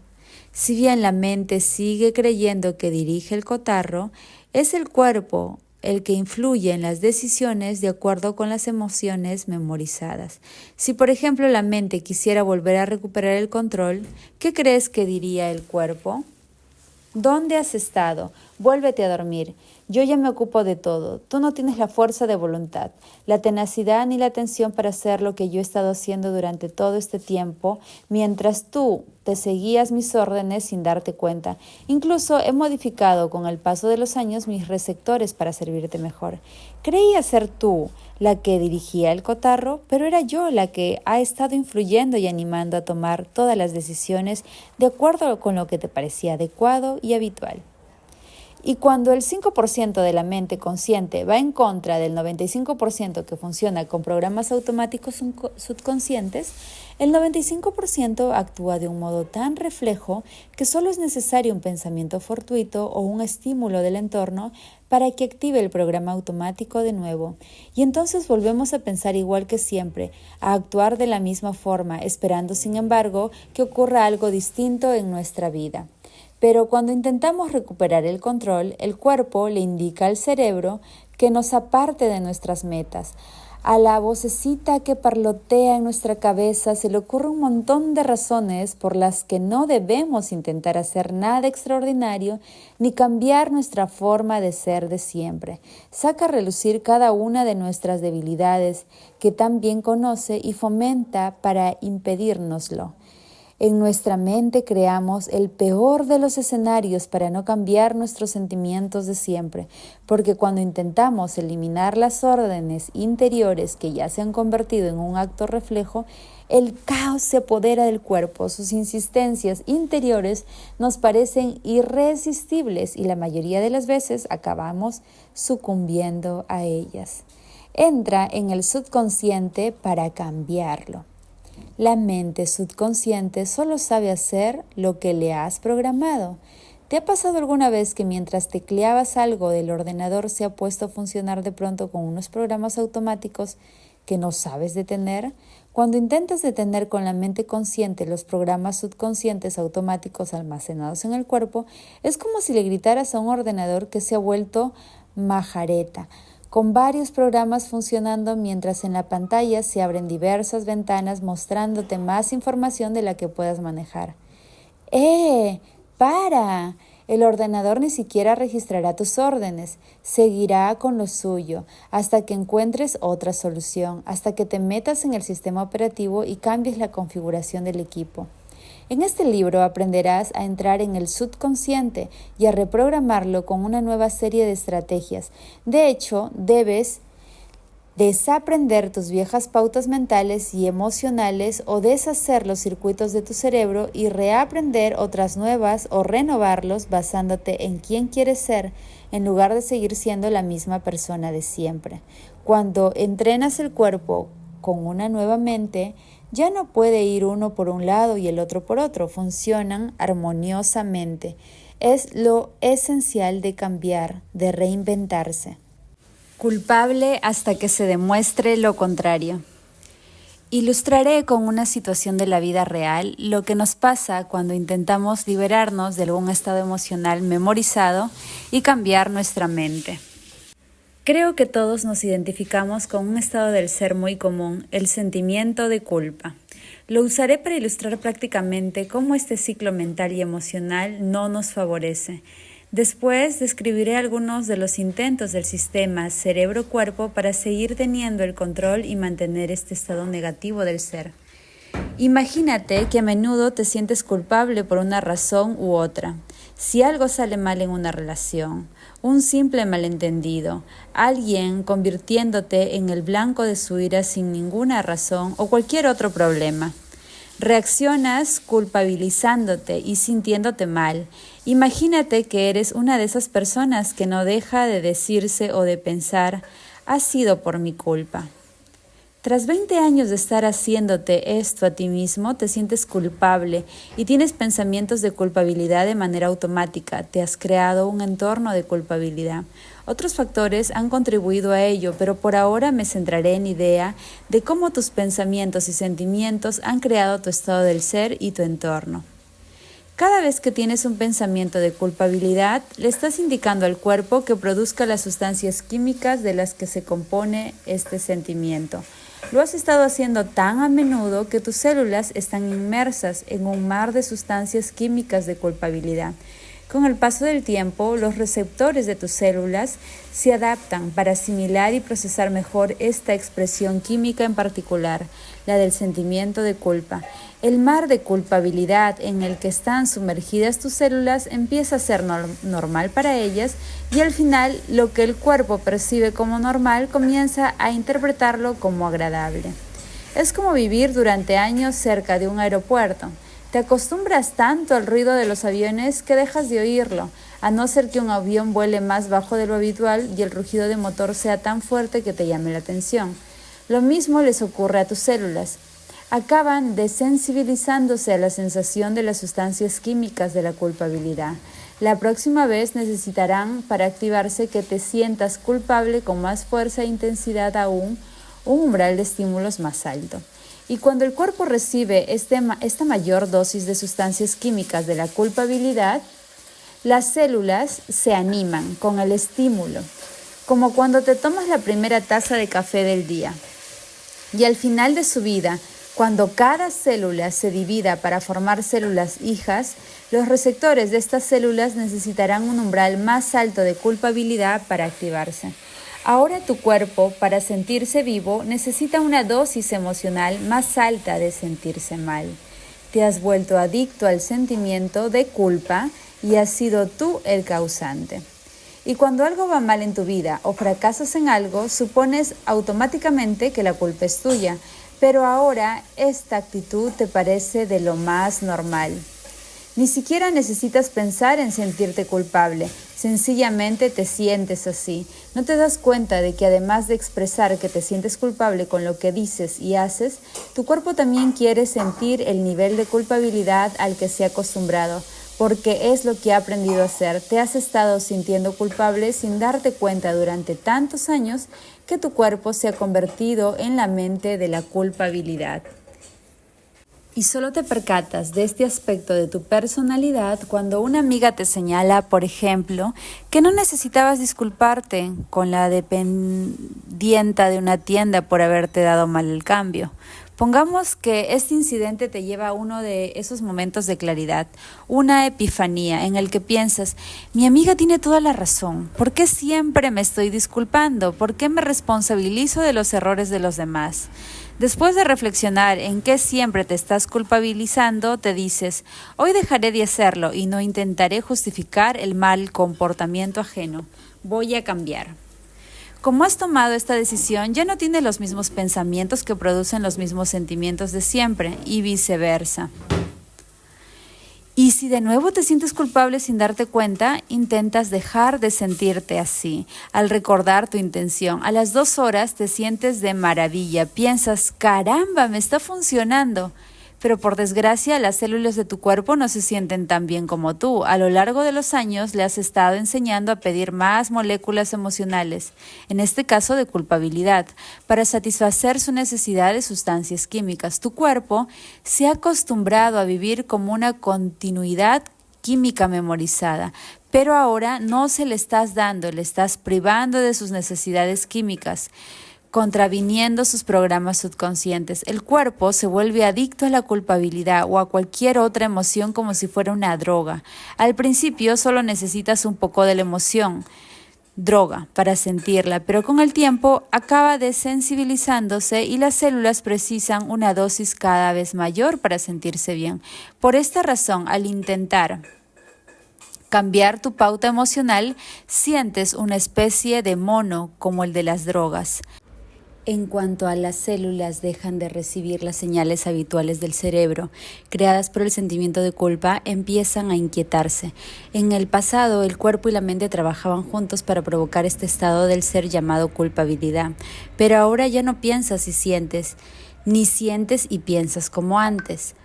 Si bien la mente sigue creyendo que dirige el cotarro, es el cuerpo el que influye en las decisiones de acuerdo con las emociones memorizadas. Si, por ejemplo, la mente quisiera volver a recuperar el control, ¿qué crees que diría el cuerpo? ¿Dónde has estado? Vuélvete a dormir. Yo ya me ocupo de todo. Tú no tienes la fuerza de voluntad, la tenacidad ni la atención para hacer lo que yo he estado haciendo durante todo este tiempo, mientras tú te seguías mis órdenes sin darte cuenta. Incluso he modificado con el paso de los años mis receptores para servirte mejor. Creía ser tú la que dirigía el cotarro, pero era yo la que ha estado influyendo y animando a tomar todas las decisiones de acuerdo con lo que te parecía adecuado y habitual. Y cuando el 5% de la mente consciente va en contra del 95% que funciona con programas automáticos subconscientes, el 95% actúa de un modo tan reflejo que solo es necesario un pensamiento fortuito o un estímulo del entorno para que active el programa automático de nuevo. Y entonces volvemos a pensar igual que siempre, a actuar de la misma forma, esperando sin embargo que ocurra algo distinto en nuestra vida. Pero cuando intentamos recuperar el control, el cuerpo le indica al cerebro que nos aparte de nuestras metas. A la vocecita que parlotea en nuestra cabeza se le ocurre un montón de razones por las que no debemos intentar hacer nada extraordinario ni cambiar nuestra forma de ser de siempre. Saca a relucir cada una de nuestras debilidades que tan bien conoce y fomenta para impedírnoslo. En nuestra mente creamos el peor de los escenarios para no cambiar nuestros sentimientos de siempre, porque cuando intentamos eliminar las órdenes interiores que ya se han convertido en un acto reflejo, el caos se apodera del cuerpo, sus insistencias interiores nos parecen irresistibles y la mayoría de las veces acabamos sucumbiendo a ellas. Entra en el subconsciente para cambiarlo. La mente subconsciente solo sabe hacer lo que le has programado. ¿Te ha pasado alguna vez que mientras tecleabas algo del ordenador se ha puesto a funcionar de pronto con unos programas automáticos que no sabes detener? Cuando intentas detener con la mente consciente los programas subconscientes automáticos almacenados en el cuerpo, es como si le gritaras a un ordenador que se ha vuelto majareta, con varios programas funcionando mientras en la pantalla se abren diversas ventanas mostrándote más información de la que puedas manejar. ¡Para! El ordenador ni siquiera registrará tus órdenes, seguirá con lo suyo, hasta que encuentres otra solución, hasta que te metas en el sistema operativo y cambies la configuración del equipo. En este libro aprenderás a entrar en el subconsciente y a reprogramarlo con una nueva serie de estrategias. De hecho, debes desaprender tus viejas pautas mentales y emocionales o deshacer los circuitos de tu cerebro y reaprender otras nuevas o renovarlos basándote en quién quieres ser en lugar de seguir siendo la misma persona de siempre. Cuando entrenas el cuerpo con una nueva mente, ya no puede ir uno por un lado y el otro por otro, funcionan armoniosamente. Es lo esencial de cambiar, de reinventarse. Culpable hasta que se demuestre lo contrario. Ilustraré con una situación de la vida real lo que nos pasa cuando intentamos liberarnos de algún estado emocional memorizado y cambiar nuestra mente. Creo que todos nos identificamos con un estado del ser muy común, el sentimiento de culpa. Lo usaré para ilustrar prácticamente cómo este ciclo mental y emocional no nos favorece. Después describiré algunos de los intentos del sistema cerebro-cuerpo para seguir teniendo el control y mantener este estado negativo del ser. Imagínate que a menudo te sientes culpable por una razón u otra. Si algo sale mal en una relación, un simple malentendido, alguien convirtiéndote en el blanco de su ira sin ninguna razón o cualquier otro problema. Reaccionas culpabilizándote y sintiéndote mal. Imagínate que eres una de esas personas que no deja de decirse o de pensar, ha sido por mi culpa. Tras 20 años de estar haciéndote esto a ti mismo, te sientes culpable y tienes pensamientos de culpabilidad de manera automática. Te has creado un entorno de culpabilidad. Otros factores han contribuido a ello, pero por ahora me centraré en la idea de cómo tus pensamientos y sentimientos han creado tu estado del ser y tu entorno. Cada vez que tienes un pensamiento de culpabilidad, le estás indicando al cuerpo que produzca las sustancias químicas de las que se compone este sentimiento. Lo has estado haciendo tan a menudo que tus células están inmersas en un mar de sustancias químicas de culpabilidad. Con el paso del tiempo, los receptores de tus células se adaptan para asimilar y procesar mejor esta expresión química en particular, la del sentimiento de culpa. El mar de culpabilidad en el que están sumergidas tus células empieza a ser normal para ellas y al final lo que el cuerpo percibe como normal comienza a interpretarlo como agradable. Es como vivir durante años cerca de un aeropuerto. Te acostumbras tanto al ruido de los aviones que dejas de oírlo, a no ser que un avión vuele más bajo de lo habitual y el rugido de motor sea tan fuerte que te llame la atención. Lo mismo les ocurre a tus células. Acaban desensibilizándose a la sensación de las sustancias químicas de la culpabilidad. La próxima vez necesitarán, para activarse, que te sientas culpable con más fuerza e intensidad aún, un umbral de estímulos más alto. Y cuando el cuerpo recibe esta mayor dosis de sustancias químicas de la culpabilidad, las células se animan con el estímulo, como cuando te tomas la primera taza de café del día. Y al final de su vida, cuando cada célula se divida para formar células hijas, los receptores de estas células necesitarán un umbral más alto de culpabilidad para activarse. Ahora tu cuerpo, para sentirse vivo, necesita una dosis emocional más alta de sentirse mal. Te has vuelto adicto al sentimiento de culpa y has sido tú el causante. Y cuando algo va mal en tu vida o fracasas en algo, supones automáticamente que la culpa es tuya, pero ahora esta actitud te parece de lo más normal. Ni siquiera necesitas pensar en sentirte culpable, sencillamente te sientes así. No te das cuenta de que además de expresar que te sientes culpable con lo que dices y haces, tu cuerpo también quiere sentir el nivel de culpabilidad al que se ha acostumbrado, porque es lo que ha aprendido a hacer. Te has estado sintiendo culpable sin darte cuenta durante tantos años que tu cuerpo se ha convertido en la mente de la culpabilidad. Y solo te percatas de este aspecto de tu personalidad cuando una amiga te señala, por ejemplo, que no necesitabas disculparte con la dependienta de una tienda por haberte dado mal el cambio. Pongamos que este incidente te lleva a uno de esos momentos de claridad, una epifanía en el que piensas, mi amiga tiene toda la razón, ¿por qué siempre me estoy disculpando? ¿Por qué me responsabilizo de los errores de los demás? Después de reflexionar en qué siempre te estás culpabilizando, te dices, hoy dejaré de hacerlo y no intentaré justificar el mal comportamiento ajeno. Voy a cambiar. Como has tomado esta decisión, ya no tienes los mismos pensamientos que producen los mismos sentimientos de siempre y viceversa. Y si de nuevo te sientes culpable sin darte cuenta, intentas dejar de sentirte así. Al recordar tu intención, a las 2 horas te sientes de maravilla, piensas, caramba, me está funcionando. Pero por desgracia, las células de tu cuerpo no se sienten tan bien como tú. A lo largo de los años le has estado enseñando a pedir más moléculas emocionales, en este caso de culpabilidad, para satisfacer su necesidad de sustancias químicas. Tu cuerpo se ha acostumbrado a vivir como una continuidad química memorizada, Pero ahora no se le estás dando, le estás privando de sus necesidades químicas, contraviniendo sus programas subconscientes. El cuerpo se vuelve adicto a la culpabilidad o a cualquier otra emoción como si fuera una droga. Al principio solo necesitas un poco de la emoción, droga, para sentirla, pero con el tiempo acaba desensibilizándose y las células precisan una dosis cada vez mayor para sentirse bien. Por esta razón, al intentar cambiar tu pauta emocional, sientes una especie de mono como el de las drogas. En cuanto a las células dejan de recibir las señales habituales del cerebro, creadas por el sentimiento de culpa, empiezan a inquietarse. En el pasado, el cuerpo y la mente trabajaban juntos para provocar este estado del ser llamado culpabilidad, pero ahora ya no piensas y sientes, ni sientes y piensas como antes.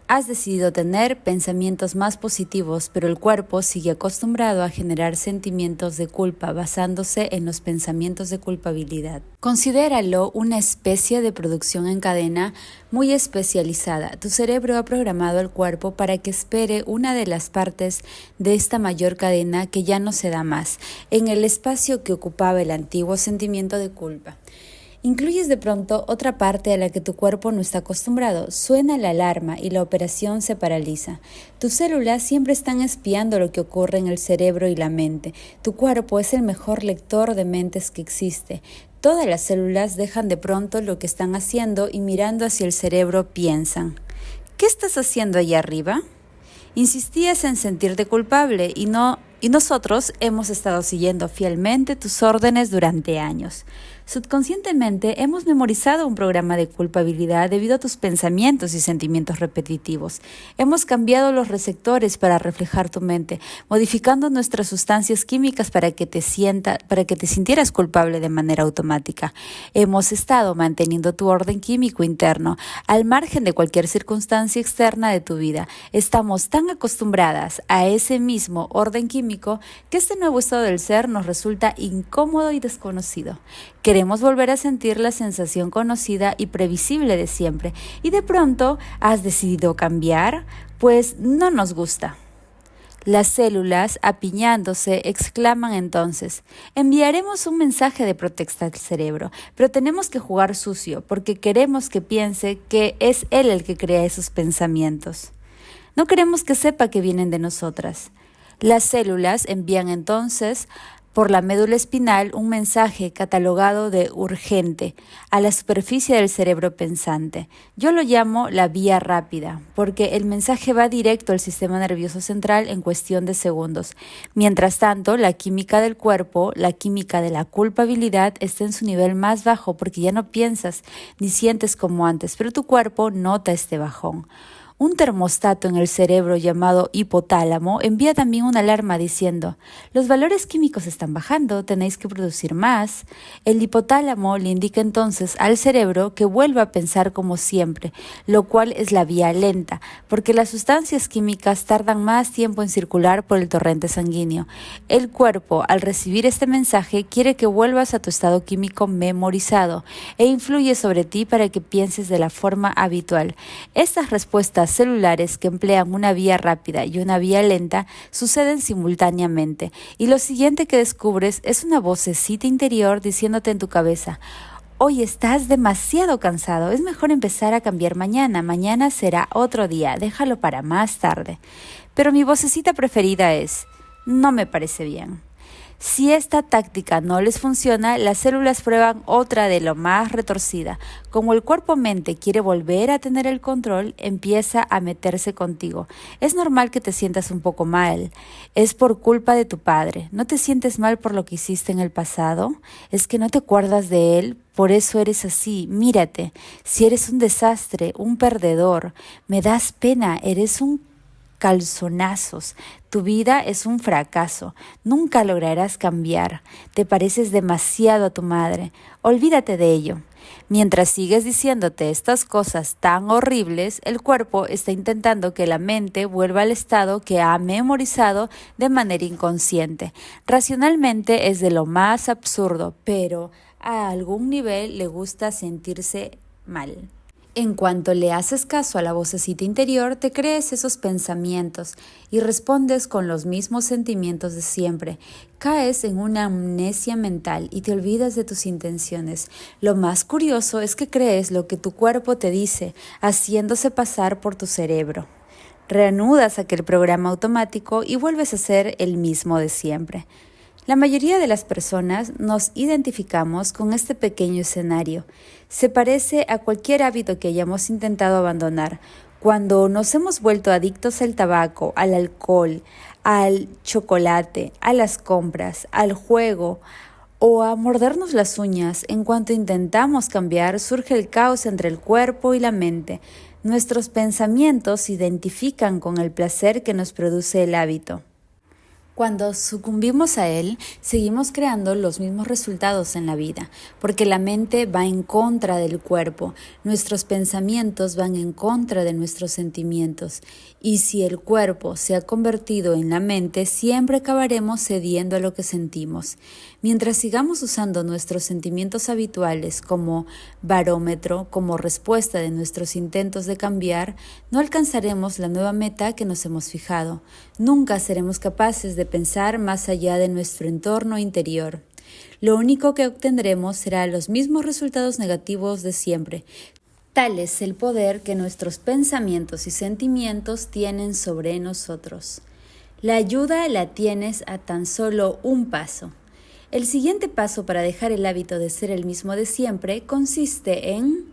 Has decidido tener pensamientos más positivos, pero el cuerpo sigue acostumbrado a generar sentimientos de culpa basándose en los pensamientos de culpabilidad. Considéralo una especie de producción en cadena muy especializada. Tu cerebro ha programado al cuerpo para que espere una de las partes de esta mayor cadena que ya no se da más, en el espacio que ocupaba el antiguo sentimiento de culpa. Incluyes de pronto otra parte a la que tu cuerpo no está acostumbrado. Suena la alarma y la operación se paraliza. Tus células siempre están espiando lo que ocurre en el cerebro y la mente. Tu cuerpo es el mejor lector de mentes que existe. Todas las células dejan de pronto lo que están haciendo y mirando hacia el cerebro piensan: ¿qué estás haciendo allá arriba? Insistías en sentirte culpable y nosotros hemos estado siguiendo fielmente tus órdenes durante años. Subconscientemente hemos memorizado un programa de culpabilidad debido a tus pensamientos y sentimientos repetitivos. Hemos cambiado los receptores para reflejar tu mente, modificando nuestras sustancias químicas para que te sintieras culpable de manera automática. Hemos estado manteniendo tu orden químico interno, al margen de cualquier circunstancia externa de tu vida. Estamos tan acostumbradas a ese mismo orden químico que este nuevo estado del ser nos resulta incómodo y desconocido. Queremos volver a sentir la sensación conocida y previsible de siempre, y de pronto has decidido cambiar, pues no nos gusta. Las células, apiñándose, exclaman entonces: enviaremos un mensaje de protesta al cerebro, pero tenemos que jugar sucio porque queremos que piense que es él el que crea esos pensamientos. No queremos que sepa que vienen de nosotras. Las células envían entonces por la médula espinal un mensaje catalogado de urgente a la superficie del cerebro pensante. Yo lo llamo la vía rápida, porque el mensaje va directo al sistema nervioso central en cuestión de segundos. Mientras tanto, la química del cuerpo, la química de la culpabilidad, está en su nivel más bajo porque ya no piensas ni sientes como antes, pero tu cuerpo nota este bajón. Un termostato en el cerebro llamado hipotálamo envía también una alarma diciendo: los valores químicos están bajando, tenéis que producir más. El hipotálamo le indica entonces al cerebro que vuelva a pensar como siempre, lo cual es la vía lenta, porque las sustancias químicas tardan más tiempo en circular por el torrente sanguíneo. El cuerpo, al recibir este mensaje, quiere que vuelvas a tu estado químico memorizado e influye sobre ti para que pienses de la forma habitual. Estas respuestas celulares que emplean una vía rápida y una vía lenta suceden simultáneamente, y lo siguiente que descubres es una vocecita interior diciéndote en tu cabeza: hoy estás demasiado cansado, es mejor empezar a cambiar mañana será otro día, déjalo para más tarde. Pero mi vocecita preferida es: no me parece bien. Si esta táctica no les funciona, las células prueban otra de lo más retorcida. Como el cuerpo-mente quiere volver a tener el control, empieza a meterse contigo. Es normal que te sientas un poco mal. Es por culpa de tu padre. ¿No te sientes mal por lo que hiciste en el pasado? ¿Es que no te acuerdas de él? Por eso eres así. Mírate. Si eres un desastre, un perdedor, me das pena, eres un calzonazos. Tu vida es un fracaso. Nunca lograrás cambiar. Te pareces demasiado a tu madre. Olvídate de ello. Mientras sigues diciéndote estas cosas tan horribles, el cuerpo está intentando que la mente vuelva al estado que ha memorizado de manera inconsciente. Racionalmente es de lo más absurdo, pero a algún nivel le gusta sentirse mal. En cuanto le haces caso a la vocecita interior, te crees esos pensamientos y respondes con los mismos sentimientos de siempre. Caes en una amnesia mental y te olvidas de tus intenciones. Lo más curioso es que crees lo que tu cuerpo te dice, haciéndose pasar por tu cerebro. Reanudas aquel programa automático y vuelves a ser el mismo de siempre. La mayoría de las personas nos identificamos con este pequeño escenario. Se parece a cualquier hábito que hayamos intentado abandonar. Cuando nos hemos vuelto adictos al tabaco, al alcohol, al chocolate, a las compras, al juego o a mordernos las uñas, en cuanto intentamos cambiar, surge el caos entre el cuerpo y la mente. Nuestros pensamientos se identifican con el placer que nos produce el hábito. Cuando sucumbimos a él, seguimos creando los mismos resultados en la vida, porque la mente va en contra del cuerpo, nuestros pensamientos van en contra de nuestros sentimientos, y si el cuerpo se ha convertido en la mente, siempre acabaremos cediendo a lo que sentimos. Mientras sigamos usando nuestros sentimientos habituales como barómetro, como respuesta de nuestros intentos de cambiar, no alcanzaremos la nueva meta que nos hemos fijado. Nunca seremos capaces de pensar más allá de nuestro entorno interior. Lo único que obtendremos será los mismos resultados negativos de siempre. Tal es el poder que nuestros pensamientos y sentimientos tienen sobre nosotros. La ayuda la tienes a tan solo un paso. El siguiente paso para dejar el hábito de ser el mismo de siempre consiste en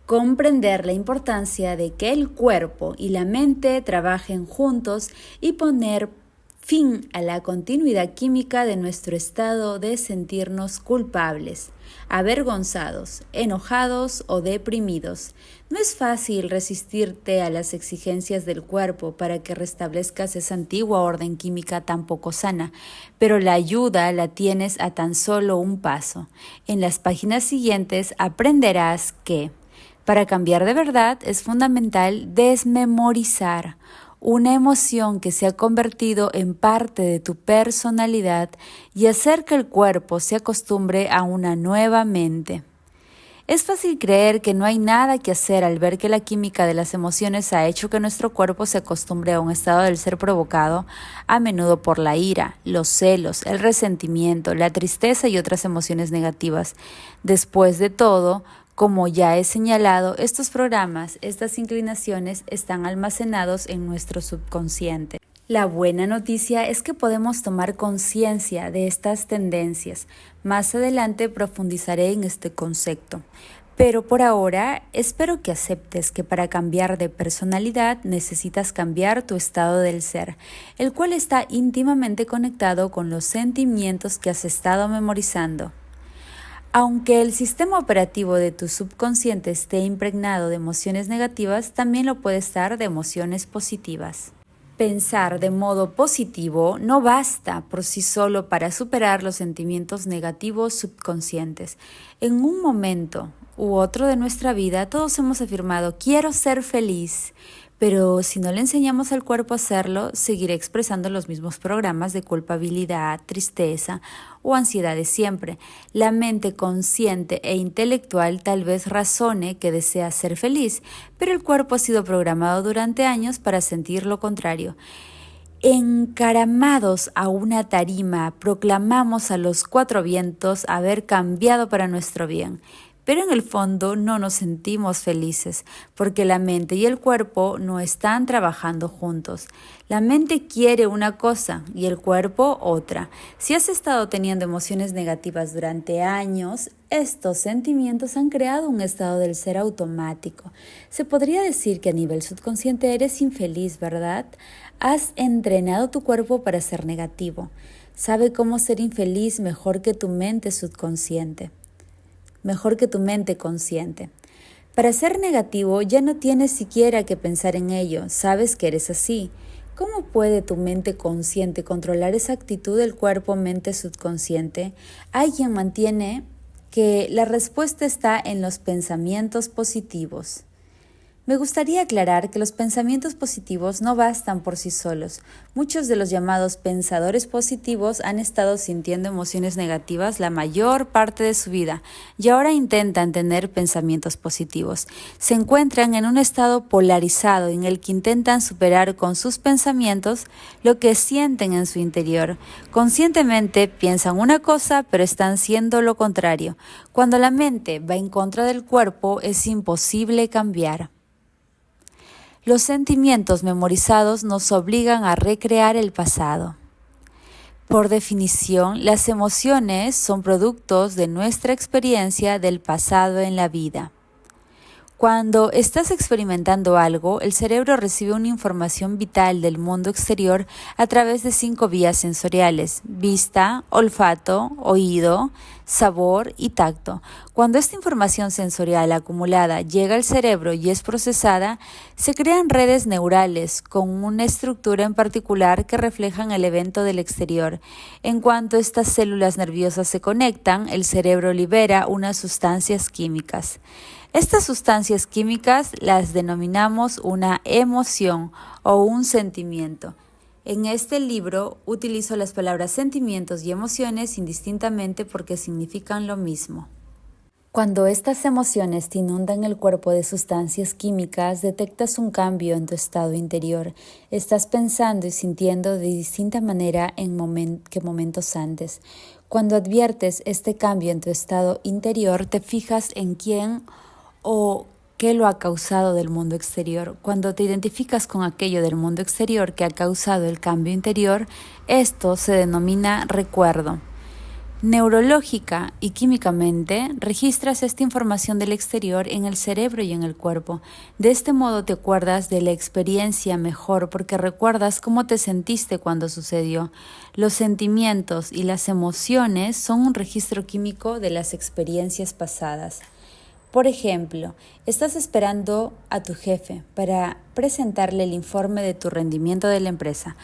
comprender la importancia de que el cuerpo y la mente trabajen juntos y poner fin a la continuidad química de nuestro estado de sentirnos culpables, avergonzados, enojados o deprimidos. No es fácil resistirte a las exigencias del cuerpo para que restablezcas esa antigua orden química tan poco sana, pero la ayuda la tienes a tan solo un paso. En las páginas siguientes aprenderás que para cambiar de verdad es fundamental desmemorizar una emoción que se ha convertido en parte de tu personalidad y hacer que el cuerpo se acostumbre a una nueva mente. Es fácil creer que no hay nada que hacer al ver que la química de las emociones ha hecho que nuestro cuerpo se acostumbre a un estado del ser provocado a menudo por la ira, los celos, el resentimiento, la tristeza y otras emociones negativas. Después de todo, como ya he señalado, estos programas, estas inclinaciones están almacenados en nuestro subconsciente. La buena noticia es que podemos tomar conciencia de estas tendencias. Más adelante profundizaré en este concepto. Pero por ahora, espero que aceptes que para cambiar de personalidad necesitas cambiar tu estado del ser, el cual está íntimamente conectado con los sentimientos que has estado memorizando. Aunque el sistema operativo de tu subconsciente esté impregnado de emociones negativas, también lo puede estar de emociones positivas. Pensar de modo positivo no basta por sí solo para superar los sentimientos negativos subconscientes. En un momento u otro de nuestra vida todos hemos afirmado «quiero ser feliz», pero si no le enseñamos al cuerpo a hacerlo, seguirá expresando los mismos programas de culpabilidad, tristeza o ansiedad de siempre. La mente consciente e intelectual tal vez razone que desea ser feliz, pero el cuerpo ha sido programado durante años para sentir lo contrario. Encaramados a una tarima, proclamamos a los cuatro vientos haber cambiado para nuestro bien. Pero en el fondo no nos sentimos felices, porque la mente y el cuerpo no están trabajando juntos. La mente quiere una cosa y el cuerpo otra. Si has estado teniendo emociones negativas durante años, estos sentimientos han creado un estado del ser automático. Se podría decir que a nivel subconsciente eres infeliz, ¿verdad? Has entrenado tu cuerpo para ser negativo. Sabe cómo ser infeliz mejor que tu mente subconsciente. Mejor que tu mente consciente. Para ser negativo ya no tienes siquiera que pensar en ello, sabes que eres así. ¿Cómo puede tu mente consciente controlar esa actitud del cuerpo-mente subconsciente? Hay quien mantiene que la respuesta está en los pensamientos positivos. Me gustaría aclarar que los pensamientos positivos no bastan por sí solos. Muchos de los llamados pensadores positivos han estado sintiendo emociones negativas la mayor parte de su vida y ahora intentan tener pensamientos positivos. Se encuentran en un estado polarizado en el que intentan superar con sus pensamientos lo que sienten en su interior. Conscientemente piensan una cosa, pero están siendo lo contrario. Cuando la mente va en contra del cuerpo, es imposible cambiar. Los sentimientos memorizados nos obligan a recrear el pasado. Por definición, las emociones son productos de nuestra experiencia del pasado en la vida. Cuando estás experimentando algo, el cerebro recibe una información vital del mundo exterior a través de 5 vías sensoriales: vista, olfato, oído, sabor y tacto. Cuando esta información sensorial acumulada llega al cerebro y es procesada, se crean redes neurales con una estructura en particular que reflejan el evento del exterior. En cuanto estas células nerviosas se conectan, el cerebro libera unas sustancias químicas. Estas sustancias químicas las denominamos una emoción o un sentimiento. En este libro utilizo las palabras sentimientos y emociones indistintamente porque significan lo mismo. Cuando estas emociones te inundan el cuerpo de sustancias químicas, detectas un cambio en tu estado interior. Estás pensando y sintiendo de distinta manera que momentos antes. Cuando adviertes este cambio en tu estado interior, te fijas en quién o qué lo ha causado del mundo exterior. Cuando te identificas con aquello del mundo exterior que ha causado el cambio interior, esto se denomina recuerdo. Neurológica y químicamente, registras esta información del exterior en el cerebro y en el cuerpo. De este modo te acuerdas de la experiencia mejor porque recuerdas cómo te sentiste cuando sucedió. Los sentimientos y las emociones son un registro químico de las experiencias pasadas. Por ejemplo, estás esperando a tu jefe para presentarle el informe de tu rendimiento de la empresa.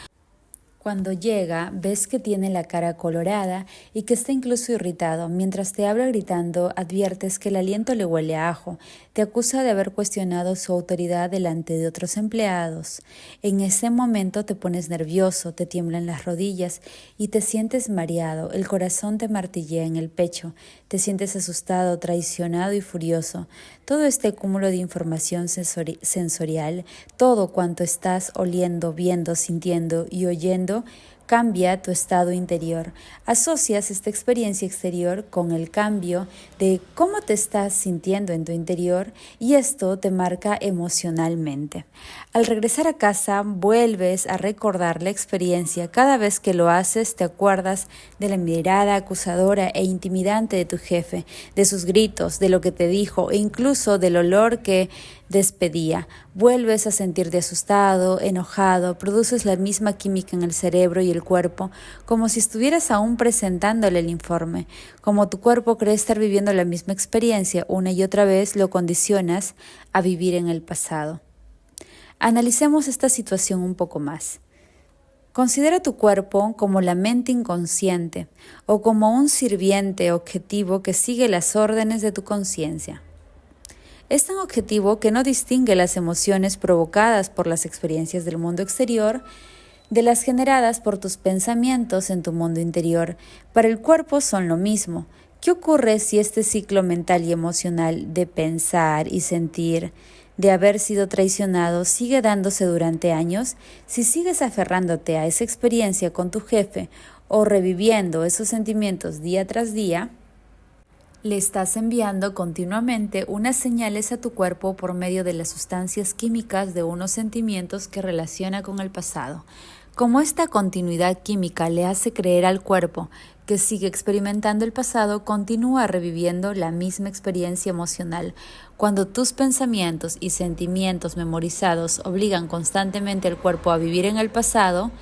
Cuando llega, ves que tiene la cara colorada y que está incluso irritado. Mientras te habla gritando, adviertes que el aliento le huele a ajo. Te acusa de haber cuestionado su autoridad delante de otros empleados. En ese momento te pones nervioso, te tiemblan las rodillas y te sientes mareado. El corazón te martillea en el pecho. Te sientes asustado, traicionado y furioso. Todo este cúmulo de información sensorial, todo cuanto estás oliendo, viendo, sintiendo y oyendo, cambia tu estado interior. Asocias esta experiencia exterior con el cambio de cómo te estás sintiendo en tu interior y esto te marca emocionalmente. Al regresar a casa, vuelves a recordar la experiencia. Cada vez que lo haces, te acuerdas de la mirada acusadora e intimidante de tu jefe, de sus gritos, de lo que te dijo e incluso del olor que despedía. Vuelves a sentirte asustado, enojado, produces la misma química en el cerebro y el cuerpo, como si estuvieras aún presentándole el informe. Como tu cuerpo cree estar viviendo la misma experiencia una y otra vez, lo condicionas a vivir en el pasado. Analicemos esta situación un poco más. Considera tu cuerpo como la mente inconsciente o como un sirviente objetivo que sigue las órdenes de tu conciencia. Es tan objetivo que no distingue las emociones provocadas por las experiencias del mundo exterior de las generadas por tus pensamientos en tu mundo interior. Para el cuerpo son lo mismo. ¿Qué ocurre si este ciclo mental y emocional de pensar y sentir, de haber sido traicionado, sigue dándose durante años? Si sigues aferrándote a esa experiencia con tu jefe o reviviendo esos sentimientos día tras día, le estás enviando continuamente unas señales a tu cuerpo por medio de las sustancias químicas de unos sentimientos que relaciona con el pasado. Como esta continuidad química le hace creer al cuerpo que sigue experimentando el pasado, continúa reviviendo la misma experiencia emocional. Cuando tus pensamientos y sentimientos memorizados obligan constantemente al cuerpo a vivir en el pasado,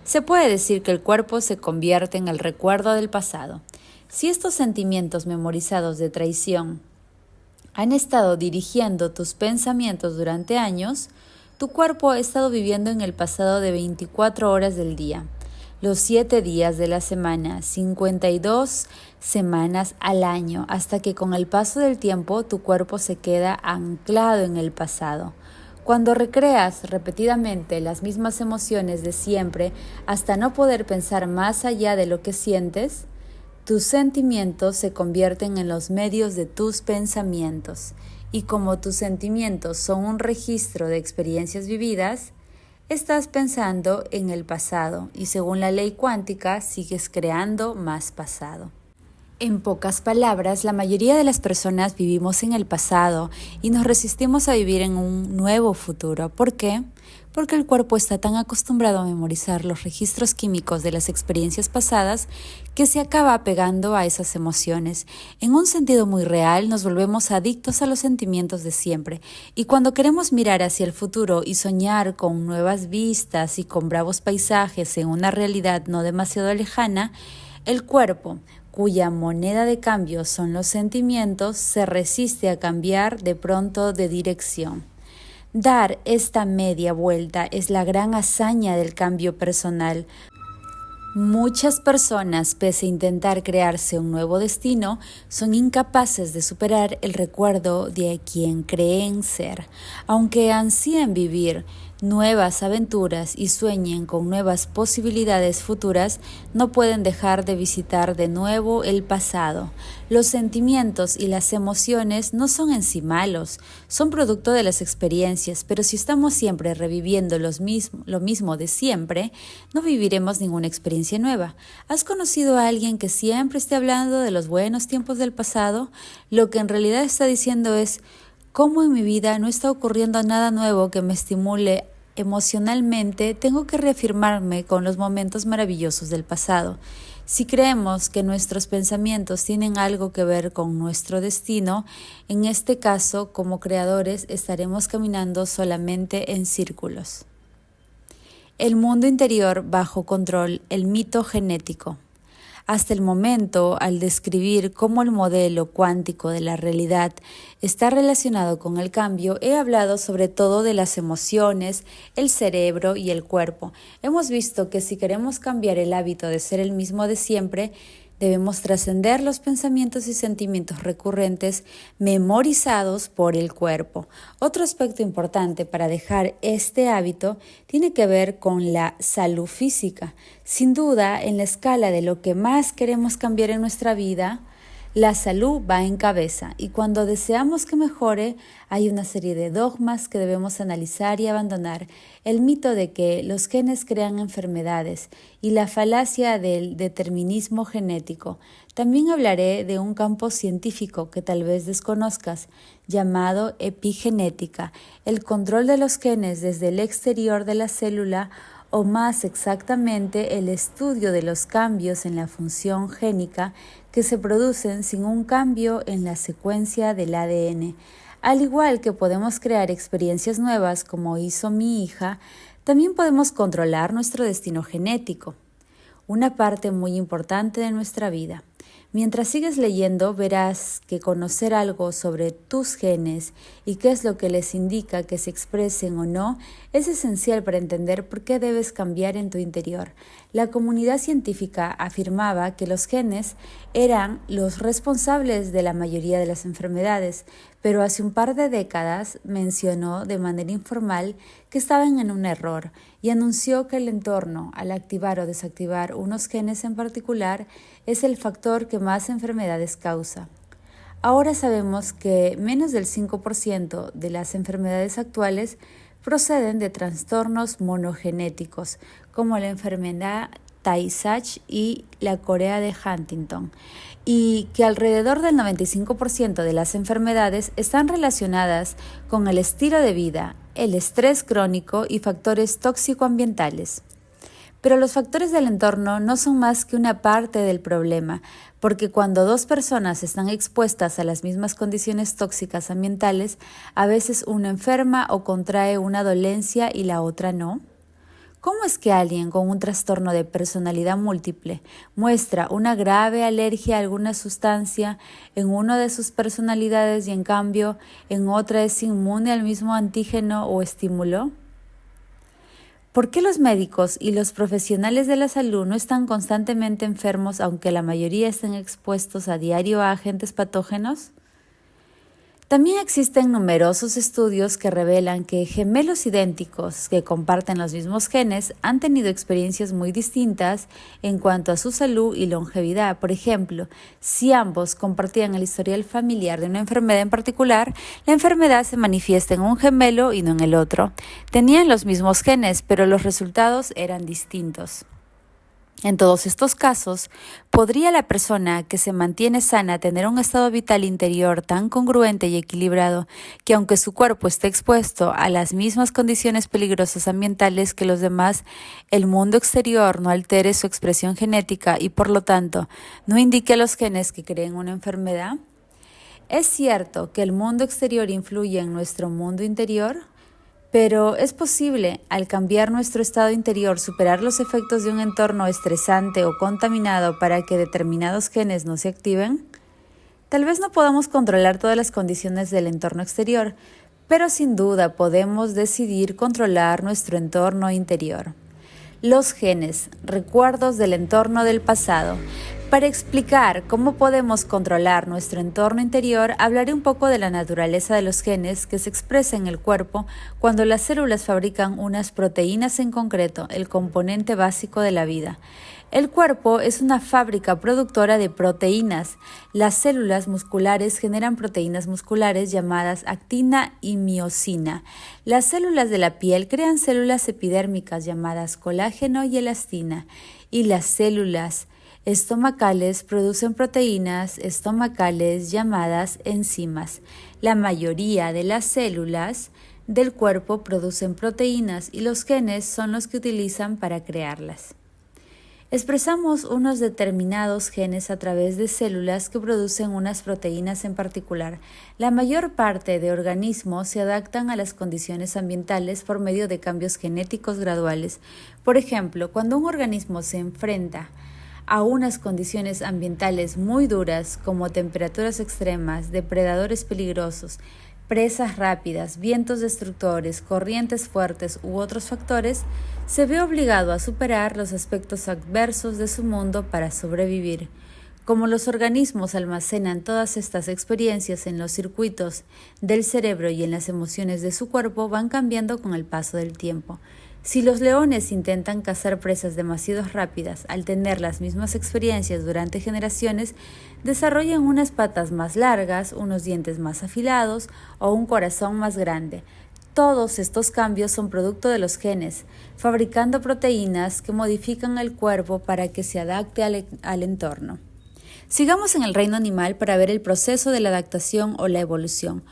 se puede decir que el cuerpo se convierte en el recuerdo del pasado. Si estos sentimientos memorizados de traición han estado dirigiendo tus pensamientos durante años, tu cuerpo ha estado viviendo en el pasado de 24 horas del día, los 7 días de la semana, 52 semanas al año, hasta que con el paso del tiempo tu cuerpo se queda anclado en el pasado. Cuando recreas repetidamente las mismas emociones de siempre hasta no poder pensar más allá de lo que sientes, tus sentimientos se convierten en los medios de tus pensamientos. Y como tus sentimientos son un registro de experiencias vividas, estás pensando en el pasado y según la ley cuántica sigues creando más pasado. En pocas palabras, la mayoría de las personas vivimos en el pasado y nos resistimos a vivir en un nuevo futuro. ¿Por qué? Porque el cuerpo está tan acostumbrado a memorizar los registros químicos de las experiencias pasadas que se acaba pegando a esas emociones. En un sentido muy real, nos volvemos adictos a los sentimientos de siempre y cuando queremos mirar hacia el futuro y soñar con nuevas vistas y con bravos paisajes en una realidad no demasiado lejana, el cuerpo, cuya moneda de cambio son los sentimientos, se resiste a cambiar de pronto de dirección. Dar esta media vuelta es la gran hazaña del cambio personal. Muchas personas, pese a intentar crearse un nuevo destino, son incapaces de superar el recuerdo de quien creen ser. Aunque ansíen vivir nuevas aventuras y sueñen con nuevas posibilidades futuras, no pueden dejar de visitar de nuevo el pasado. Los sentimientos y las emociones no son en sí malos, son producto de las experiencias, pero si estamos siempre reviviendo lo mismo de siempre, no viviremos ninguna experiencia nueva. ¿Has conocido a alguien que siempre esté hablando de los buenos tiempos del pasado? Lo que en realidad está diciendo es: ¿cómo en mi vida no está ocurriendo nada nuevo que me estimule emocionalmente? Tengo que reafirmarme con los momentos maravillosos del pasado. Si creemos que nuestros pensamientos tienen algo que ver con nuestro destino, en este caso, como creadores, estaremos caminando solamente en círculos. El mundo interior bajo control, el mito genético. Hasta el momento, al describir cómo el modelo cuántico de la realidad está relacionado con el cambio, he hablado sobre todo de las emociones, el cerebro y el cuerpo. Hemos visto que si queremos cambiar el hábito de ser el mismo de siempre, debemos trascender los pensamientos y sentimientos recurrentes memorizados por el cuerpo. Otro aspecto importante para dejar este hábito tiene que ver con la salud física. Sin duda, en la escala de lo que más queremos cambiar en nuestra vida, la salud va en cabeza y cuando deseamos que mejore, hay una serie de dogmas que debemos analizar y abandonar. El mito de que los genes crean enfermedades y la falacia del determinismo genético. También hablaré de un campo científico que tal vez desconozcas, llamado epigenética, el control de los genes desde el exterior de la célula, o más exactamente el estudio de los cambios en la función génica que se producen sin un cambio en la secuencia del ADN. Al igual que podemos crear experiencias nuevas como hizo mi hija, también podemos controlar nuestro destino genético, una parte muy importante de nuestra vida. Mientras sigues leyendo, verás que conocer algo sobre tus genes y qué es lo que les indica que se expresen o no es esencial para entender por qué debes cambiar en tu interior. La comunidad científica afirmaba que los genes eran los responsables de la mayoría de las enfermedades, pero hace un par de décadas mencionó de manera informal que estaban en un error y anunció que el entorno, al activar o desactivar unos genes en particular, es el factor que más enfermedades causa. Ahora sabemos que menos del 5% de las enfermedades actuales proceden de trastornos monogenéticos, como la enfermedad Tay-Sachs y la corea de Huntington, y que alrededor del 95% de las enfermedades están relacionadas con el estilo de vida, el estrés crónico y factores tóxico-ambientales. Pero los factores del entorno no son más que una parte del problema, porque cuando dos personas están expuestas a las mismas condiciones tóxicas ambientales, a veces una enferma o contrae una dolencia y la otra no. ¿Cómo es que alguien con un trastorno de personalidad múltiple muestra una grave alergia a alguna sustancia en una de sus personalidades y en cambio en otra es inmune al mismo antígeno o estímulo? ¿Por qué los médicos y los profesionales de la salud no están constantemente enfermos aunque la mayoría estén expuestos a diario a agentes patógenos? También existen numerosos estudios que revelan que gemelos idénticos que comparten los mismos genes han tenido experiencias muy distintas en cuanto a su salud y longevidad. Por ejemplo, si ambos compartían el historial familiar de una enfermedad en particular, la enfermedad se manifiesta en un gemelo y no en el otro. Tenían los mismos genes, pero los resultados eran distintos. En todos estos casos, ¿podría la persona que se mantiene sana tener un estado vital interior tan congruente y equilibrado que aunque su cuerpo esté expuesto a las mismas condiciones peligrosas ambientales que los demás, el mundo exterior no altere su expresión genética y por lo tanto no indique a los genes que creen una enfermedad? ¿Es cierto que el mundo exterior influye en nuestro mundo interior? Pero ¿es posible, al cambiar nuestro estado interior, superar los efectos de un entorno estresante o contaminado para que determinados genes no se activen? Tal vez no podamos controlar todas las condiciones del entorno exterior, pero sin duda podemos decidir controlar nuestro entorno interior. Los genes, recuerdos del entorno del pasado. Para explicar cómo podemos controlar nuestro entorno interior, hablaré un poco de la naturaleza de los genes que se expresa en el cuerpo cuando las células fabrican unas proteínas en concreto, el componente básico de la vida. El cuerpo es una fábrica productora de proteínas. Las células musculares generan proteínas musculares llamadas actina y miosina. Las células de la piel crean células epidérmicas llamadas colágeno y elastina. Y las células estomacales producen proteínas estomacales llamadas enzimas. La mayoría de las células del cuerpo producen proteínas y los genes son los que utilizan para crearlas. Expresamos unos determinados genes a través de células que producen unas proteínas en particular. La mayor parte de organismos se adaptan a las condiciones ambientales por medio de cambios genéticos graduales. Por ejemplo, cuando un organismo se enfrenta a unas condiciones ambientales muy duras como temperaturas extremas, depredadores peligrosos, presas rápidas, vientos destructores, corrientes fuertes u otros factores, se ve obligado a superar los aspectos adversos de su mundo para sobrevivir. Como los organismos almacenan todas estas experiencias en los circuitos del cerebro y en las emociones de su cuerpo, van cambiando con el paso del tiempo. Si los leones intentan cazar presas demasiado rápidas al tener las mismas experiencias durante generaciones, desarrollan unas patas más largas, unos dientes más afilados o un corazón más grande. Todos estos cambios son producto de los genes, fabricando proteínas que modifican el cuerpo para que se adapte al entorno. Sigamos en el reino animal para ver el proceso de la adaptación o la evolución.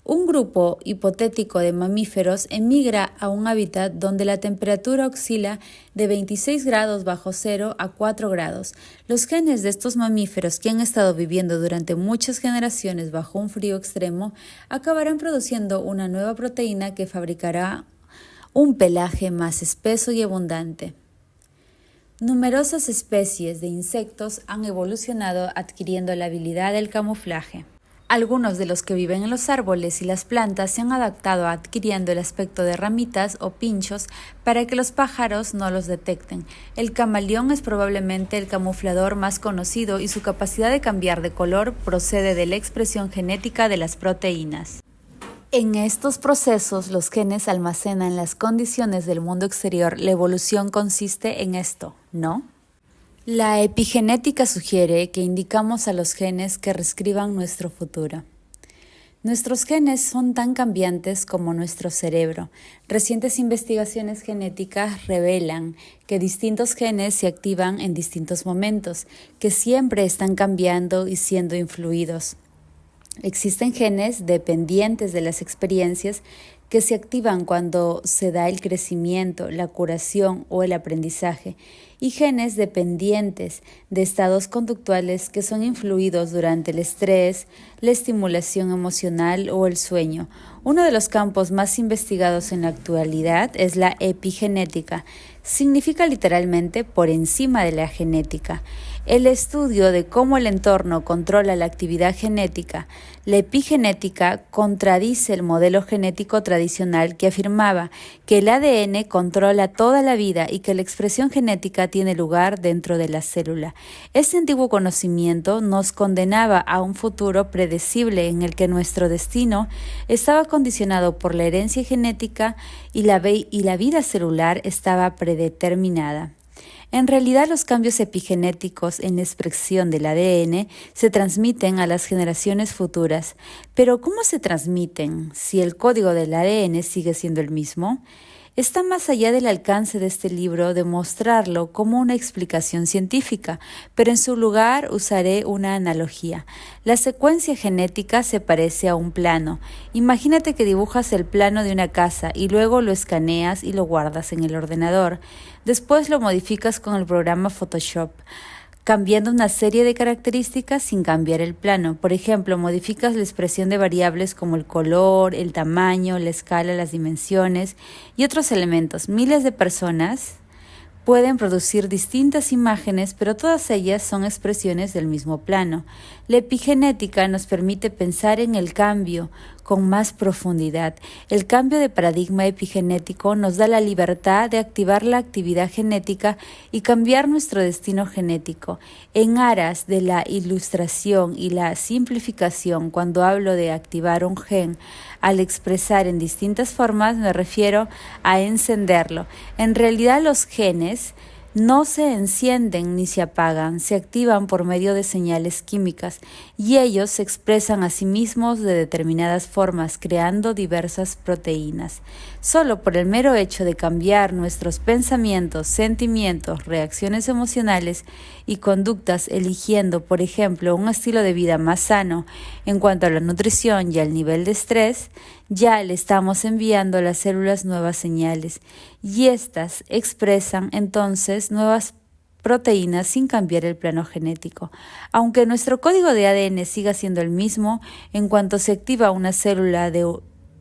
Un grupo hipotético de mamíferos emigra a un hábitat donde la temperatura oscila de 26 grados bajo cero a 4 grados. Los genes de estos mamíferos que han estado viviendo durante muchas generaciones bajo un frío extremo acabarán produciendo una nueva proteína que fabricará un pelaje más espeso y abundante. Numerosas especies de insectos han evolucionado adquiriendo la habilidad del camuflaje. Algunos de los que viven en los árboles y las plantas se han adaptado adquiriendo el aspecto de ramitas o pinchos para que los pájaros no los detecten. El camaleón es probablemente el camuflador más conocido y su capacidad de cambiar de color procede de la expresión genética de las proteínas. En estos procesos, los genes almacenan las condiciones del mundo exterior. La evolución consiste en esto, ¿no? La epigenética sugiere que indicamos a los genes que reescriban nuestro futuro. Nuestros genes son tan cambiantes como nuestro cerebro. Recientes investigaciones genéticas revelan que distintos genes se activan en distintos momentos, que siempre están cambiando y siendo influidos. Existen genes dependientes de las experiencias que se activan cuando se da el crecimiento, la curación o el aprendizaje, y genes dependientes de estados conductuales que son influidos durante el estrés, la estimulación emocional o el sueño. Uno de los campos más investigados en la actualidad es la epigenética. Significa literalmente por encima de la genética. El estudio de cómo el entorno controla la actividad genética, la epigenética, contradice el modelo genético tradicional que afirmaba que el ADN controla toda la vida y que la expresión genética tiene lugar dentro de la célula. Este antiguo conocimiento nos condenaba a un futuro predecible en el que nuestro destino estaba condicionado por la herencia genética y la vida celular estaba predeterminada. En realidad, los cambios epigenéticos en la expresión del ADN se transmiten a las generaciones futuras. Pero ¿cómo se transmiten si el código del ADN sigue siendo el mismo? Está más allá del alcance de este libro de mostrarlo como una explicación científica, pero en su lugar usaré una analogía. La secuencia genética se parece a un plano. Imagínate que dibujas el plano de una casa y luego lo escaneas y lo guardas en el ordenador. Después lo modificas con el programa Photoshop, cambiando una serie de características sin cambiar el plano. Por ejemplo, modificas la expresión de variables como el color, el tamaño, la escala, las dimensiones y otros elementos. Miles de personas pueden producir distintas imágenes, pero todas ellas son expresiones del mismo plano. La epigenética nos permite pensar en el cambio con más profundidad. El cambio de paradigma epigenético nos da la libertad de activar la actividad genética y cambiar nuestro destino genético. En aras de la ilustración y la simplificación, cuando hablo de activar un gen, al expresar en distintas formas me refiero a encenderlo. En realidad los genes no se encienden ni se apagan, se activan por medio de señales químicas y ellos se expresan a sí mismos de determinadas formas, creando diversas proteínas. Solo por el mero hecho de cambiar nuestros pensamientos, sentimientos, reacciones emocionales y conductas, eligiendo, por ejemplo, un estilo de vida más sano en cuanto a la nutrición y al nivel de estrés, ya le estamos enviando a las células nuevas señales y éstas expresan entonces nuevas proteínas sin cambiar el plano genético. Aunque nuestro código de ADN siga siendo el mismo, en cuanto se activa una célula de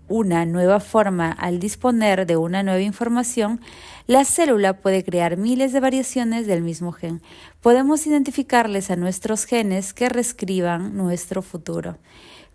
una nueva forma al disponer de una nueva información, la célula puede crear miles de variaciones del mismo gen. Podemos identificarles a nuestros genes que reescriban nuestro futuro.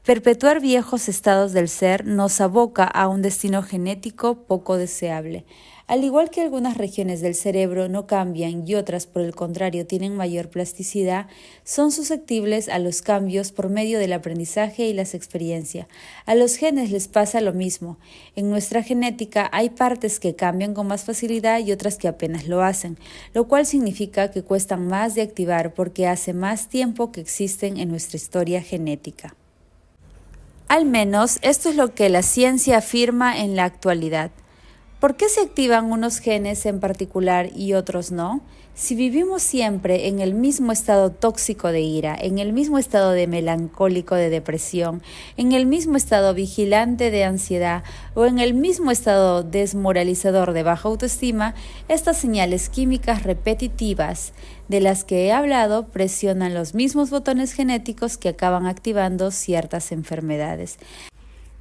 Perpetuar viejos estados del ser nos aboca a un destino genético poco deseable. Al igual que algunas regiones del cerebro no cambian y otras, por el contrario, tienen mayor plasticidad, son susceptibles a los cambios por medio del aprendizaje y las experiencias. A los genes les pasa lo mismo. En nuestra genética hay partes que cambian con más facilidad y otras que apenas lo hacen, lo cual significa que cuestan más de activar porque hace más tiempo que existen en nuestra historia genética. Al menos esto es lo que la ciencia afirma en la actualidad. ¿Por qué se activan unos genes en particular y otros no? Si vivimos siempre en el mismo estado tóxico de ira, en el mismo estado de melancólico de depresión, en el mismo estado vigilante de ansiedad o en el mismo estado desmoralizador de baja autoestima, estas señales químicas repetitivas de las que he hablado presionan los mismos botones genéticos que acaban activando ciertas enfermedades.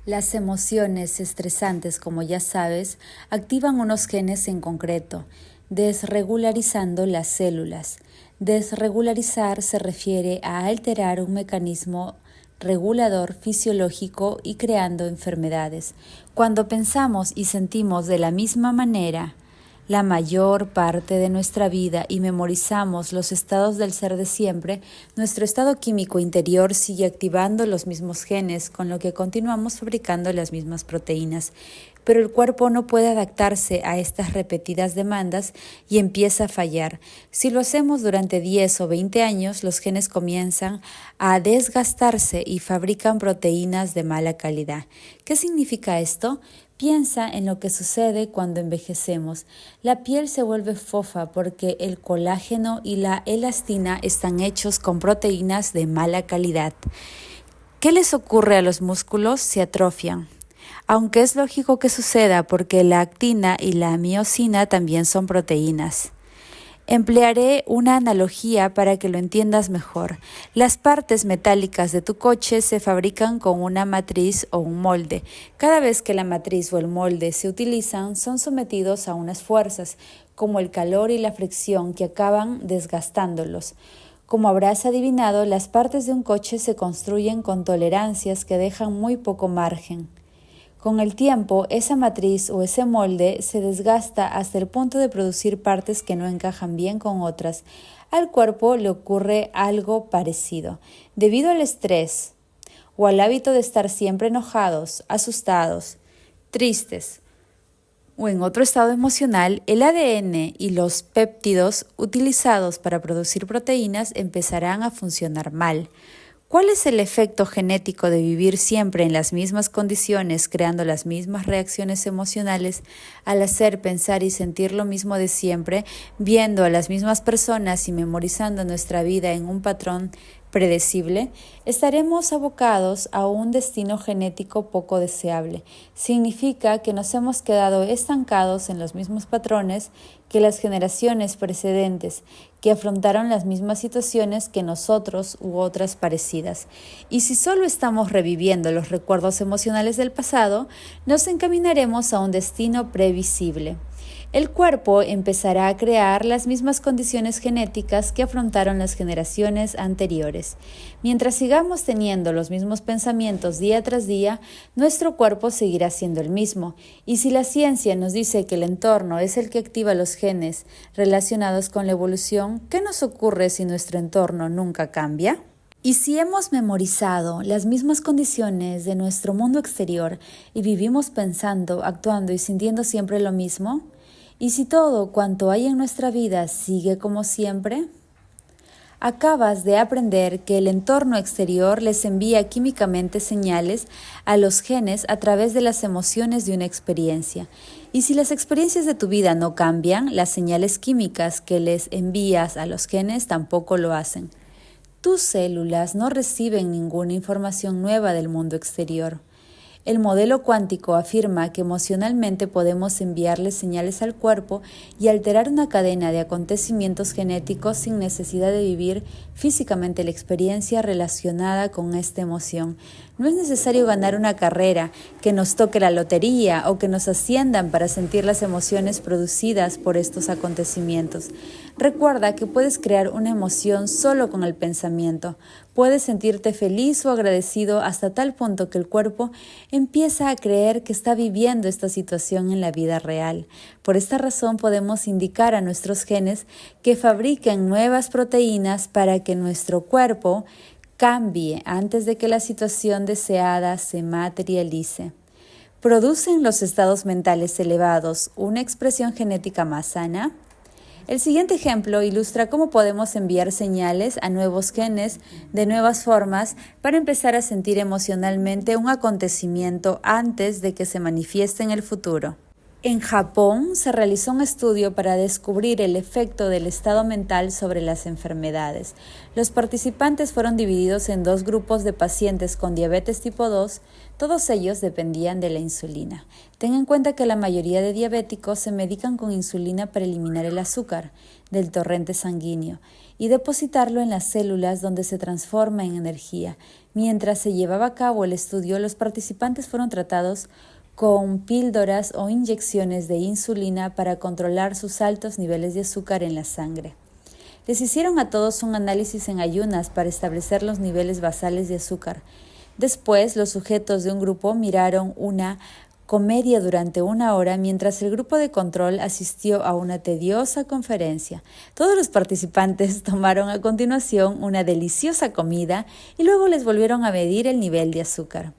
Las emociones estresantes, como ya sabes, activan unos genes en concreto, desregularizando las células. Desregularizar se refiere a alterar un mecanismo regulador fisiológico y creando enfermedades. Cuando pensamos y sentimos de la misma manera la mayor parte de nuestra vida y memorizamos los estados del ser de siempre, nuestro estado químico interior sigue activando los mismos genes, con lo que continuamos fabricando las mismas proteínas. Pero el cuerpo no puede adaptarse a estas repetidas demandas y empieza a fallar. Si lo hacemos durante 10 o 20 años, los genes comienzan a desgastarse y fabrican proteínas de mala calidad. ¿Qué significa esto? Piensa en lo que sucede cuando envejecemos. La piel se vuelve fofa porque el colágeno y la elastina están hechos con proteínas de mala calidad. ¿Qué les ocurre a los músculos? Se atrofian. Aunque es lógico que suceda porque la actina y la miosina también son proteínas. Emplearé una analogía para que lo entiendas mejor. Las partes metálicas de tu coche se fabrican con una matriz o un molde. Cada vez que la matriz o el molde se utilizan, son sometidos a unas fuerzas, como el calor y la fricción, que acaban desgastándolos. Como habrás adivinado, las partes de un coche se construyen con tolerancias que dejan muy poco margen. Con el tiempo, esa matriz o ese molde se desgasta hasta el punto de producir partes que no encajan bien con otras. Al cuerpo le ocurre algo parecido. Debido al estrés o al hábito de estar siempre enojados, asustados, tristes o en otro estado emocional, el ADN y los péptidos utilizados para producir proteínas empezarán a funcionar mal. ¿Cuál es el efecto genético de vivir siempre en las mismas condiciones, creando las mismas reacciones emocionales al hacer, pensar y sentir lo mismo de siempre, viendo a las mismas personas y memorizando nuestra vida en un patrón predecible? Estaremos abocados a un destino genético poco deseable. Significa que nos hemos quedado estancados en los mismos patrones que las generaciones precedentes, que afrontaron las mismas situaciones que nosotros u otras parecidas. Y si solo estamos reviviendo los recuerdos emocionales del pasado, nos encaminaremos a un destino previsible. El cuerpo empezará a crear las mismas condiciones genéticas que afrontaron las generaciones anteriores. Mientras sigamos teniendo los mismos pensamientos día tras día, nuestro cuerpo seguirá siendo el mismo. Y si la ciencia nos dice que el entorno es el que activa los genes relacionados con la evolución, ¿qué nos ocurre si nuestro entorno nunca cambia? Y si hemos memorizado las mismas condiciones de nuestro mundo exterior y vivimos pensando, actuando y sintiendo siempre lo mismo, ¿y si todo cuanto hay en nuestra vida sigue como siempre? Acabas de aprender que el entorno exterior les envía químicamente señales a los genes a través de las emociones de una experiencia. Y si las experiencias de tu vida no cambian, las señales químicas que les envías a los genes tampoco lo hacen. Tus células no reciben ninguna información nueva del mundo exterior. El modelo cuántico afirma que emocionalmente podemos enviarle señales al cuerpo y alterar una cadena de acontecimientos genéticos sin necesidad de vivir físicamente la experiencia relacionada con esta emoción. No es necesario ganar una carrera, que nos toque la lotería o que nos asciendan para sentir las emociones producidas por estos acontecimientos. Recuerda que puedes crear una emoción solo con el pensamiento. Puedes sentirte feliz o agradecido hasta tal punto que el cuerpo empieza a creer que está viviendo esta situación en la vida real. Por esta razón podemos indicar a nuestros genes que fabriquen nuevas proteínas para que nuestro cuerpo cambie antes de que la situación deseada se materialice. ¿Producen los estados mentales elevados una expresión genética más sana? El siguiente ejemplo ilustra cómo podemos enviar señales a nuevos genes de nuevas formas para empezar a sentir emocionalmente un acontecimiento antes de que se manifieste en el futuro. En Japón se realizó un estudio para descubrir el efecto del estado mental sobre las enfermedades. Los participantes fueron divididos en dos grupos de pacientes con diabetes tipo 2, todos ellos dependían de la insulina. Ten en cuenta que la mayoría de diabéticos se medican con insulina para eliminar el azúcar del torrente sanguíneo y depositarlo en las células donde se transforma en energía. Mientras se llevaba a cabo el estudio, los participantes fueron tratados con píldoras o inyecciones de insulina para controlar sus altos niveles de azúcar en la sangre. Les hicieron a todos un análisis en ayunas para establecer los niveles basales de azúcar. Después, los sujetos de un grupo miraron una comedia durante 1 hora mientras el grupo de control asistió a una tediosa conferencia. Todos los participantes tomaron a continuación una deliciosa comida y luego les volvieron a medir el nivel de azúcar.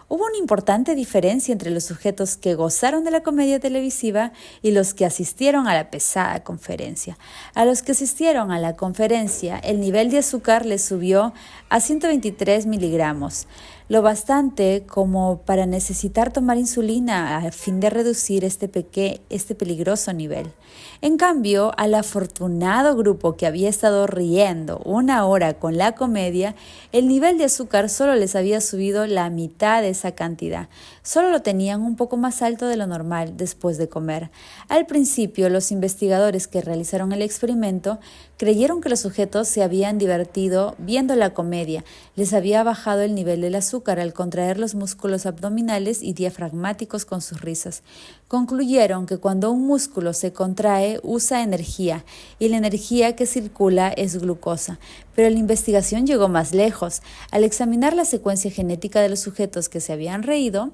Hubo una importante diferencia entre los sujetos que gozaron de la comedia televisiva y los que asistieron a la pesada conferencia. A los que asistieron a la conferencia, el nivel de azúcar les subió a 123 miligramos, lo bastante como para necesitar tomar insulina a fin de reducir este peligroso nivel. En cambio, al afortunado grupo que había estado riendo 1 hora con la comedia, el nivel de azúcar solo les había subido la mitad de esa cantidad. Solo lo tenían un poco más alto de lo normal después de comer. Al principio, los investigadores que realizaron el experimento creyeron que los sujetos se habían divertido viendo la comedia, les había bajado el nivel del azúcar azúcar al contraer los músculos abdominales y diafragmáticos con sus risas. Concluyeron que cuando un músculo se contrae, usa energía, y la energía que circula es glucosa. Pero la investigación llegó más lejos. Al examinar la secuencia genética de los sujetos que se habían reído,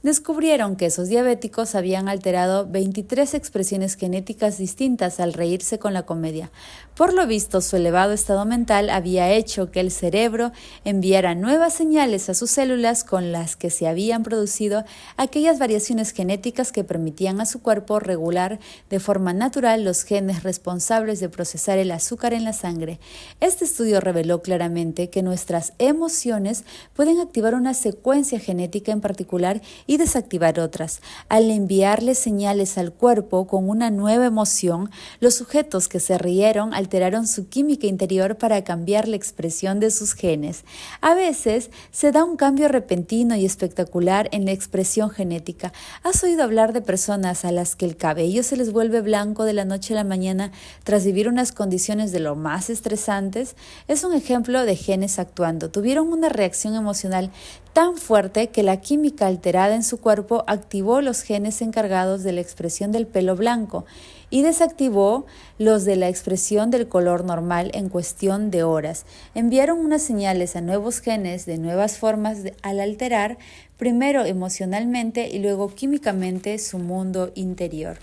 descubrieron que esos diabéticos habían alterado 23 expresiones genéticas distintas al reírse con la comedia. Por lo visto, su elevado estado mental había hecho que el cerebro enviara nuevas señales a sus células con las que se habían producido aquellas variaciones genéticas que permitían a su cuerpo regular de forma natural los genes responsables de procesar el azúcar en la sangre. Este estudio reveló claramente que nuestras emociones pueden activar una secuencia genética en particular y desactivar otras. Al enviarle señales al cuerpo con una nueva emoción, los sujetos que se rieron alteraron su química interior para cambiar la expresión de sus genes. A veces se da un cambio repentino y espectacular en la expresión genética. ¿Has oído hablar de personas a las que el cabello se les vuelve blanco de la noche a la mañana tras vivir unas condiciones de lo más estresantes? Es un ejemplo de genes actuando. Tuvieron una reacción emocional tan fuerte que la química alterada en su cuerpo activó los genes encargados de la expresión del pelo blanco y desactivó los de la expresión del color normal en cuestión de horas. Enviaron unas señales a nuevos genes de nuevas formas al alterar primero emocionalmente y luego químicamente su mundo interior.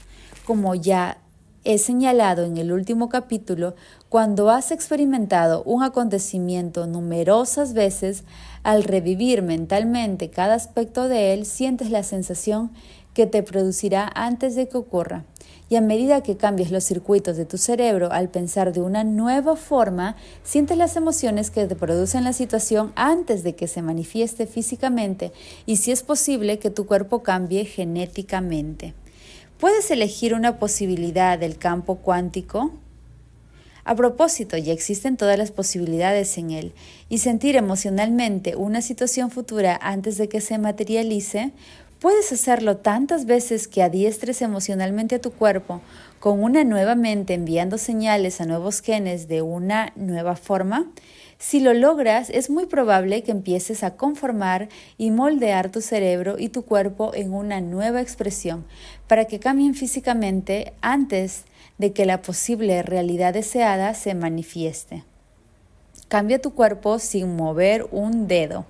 Como ya he señalado en el último capítulo, cuando has experimentado un acontecimiento numerosas veces, al revivir mentalmente cada aspecto de él, sientes la sensación que te producirá antes de que ocurra. Y a medida que cambias los circuitos de tu cerebro al pensar de una nueva forma, sientes las emociones que te producen la situación antes de que se manifieste físicamente y, si es posible, que tu cuerpo cambie genéticamente. ¿Puedes elegir una posibilidad del campo cuántico? A propósito, ya existen todas las posibilidades en él, y sentir emocionalmente una situación futura antes de que se materialice, puedes hacerlo tantas veces que adiestres emocionalmente a tu cuerpo con una nueva mente enviando señales a nuevos genes de una nueva forma. Si lo logras, es muy probable que empieces a conformar y moldear tu cerebro y tu cuerpo en una nueva expresión para que cambien físicamente antes de que la posible realidad deseada se manifieste. Cambia tu cuerpo sin mover un dedo.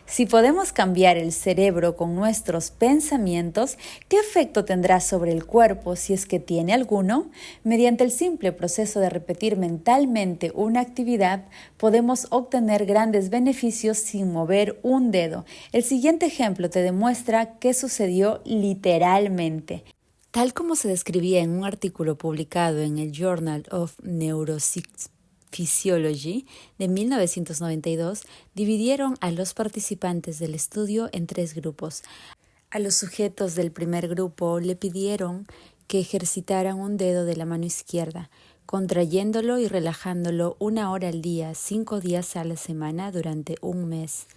Si podemos cambiar el cerebro con nuestros pensamientos, ¿qué efecto tendrá sobre el cuerpo si es que tiene alguno? Mediante el simple proceso de repetir mentalmente una actividad, podemos obtener grandes beneficios sin mover un dedo. El siguiente ejemplo te demuestra qué sucedió literalmente. Tal como se describía en un artículo publicado en el Journal of Neurophysiology de 1992, dividieron a los participantes del estudio en 3 grupos. A los sujetos del primer grupo le pidieron que ejercitaran un dedo de la mano izquierda, contrayéndolo y relajándolo 1 hora al día, 5 días a la semana durante un mes.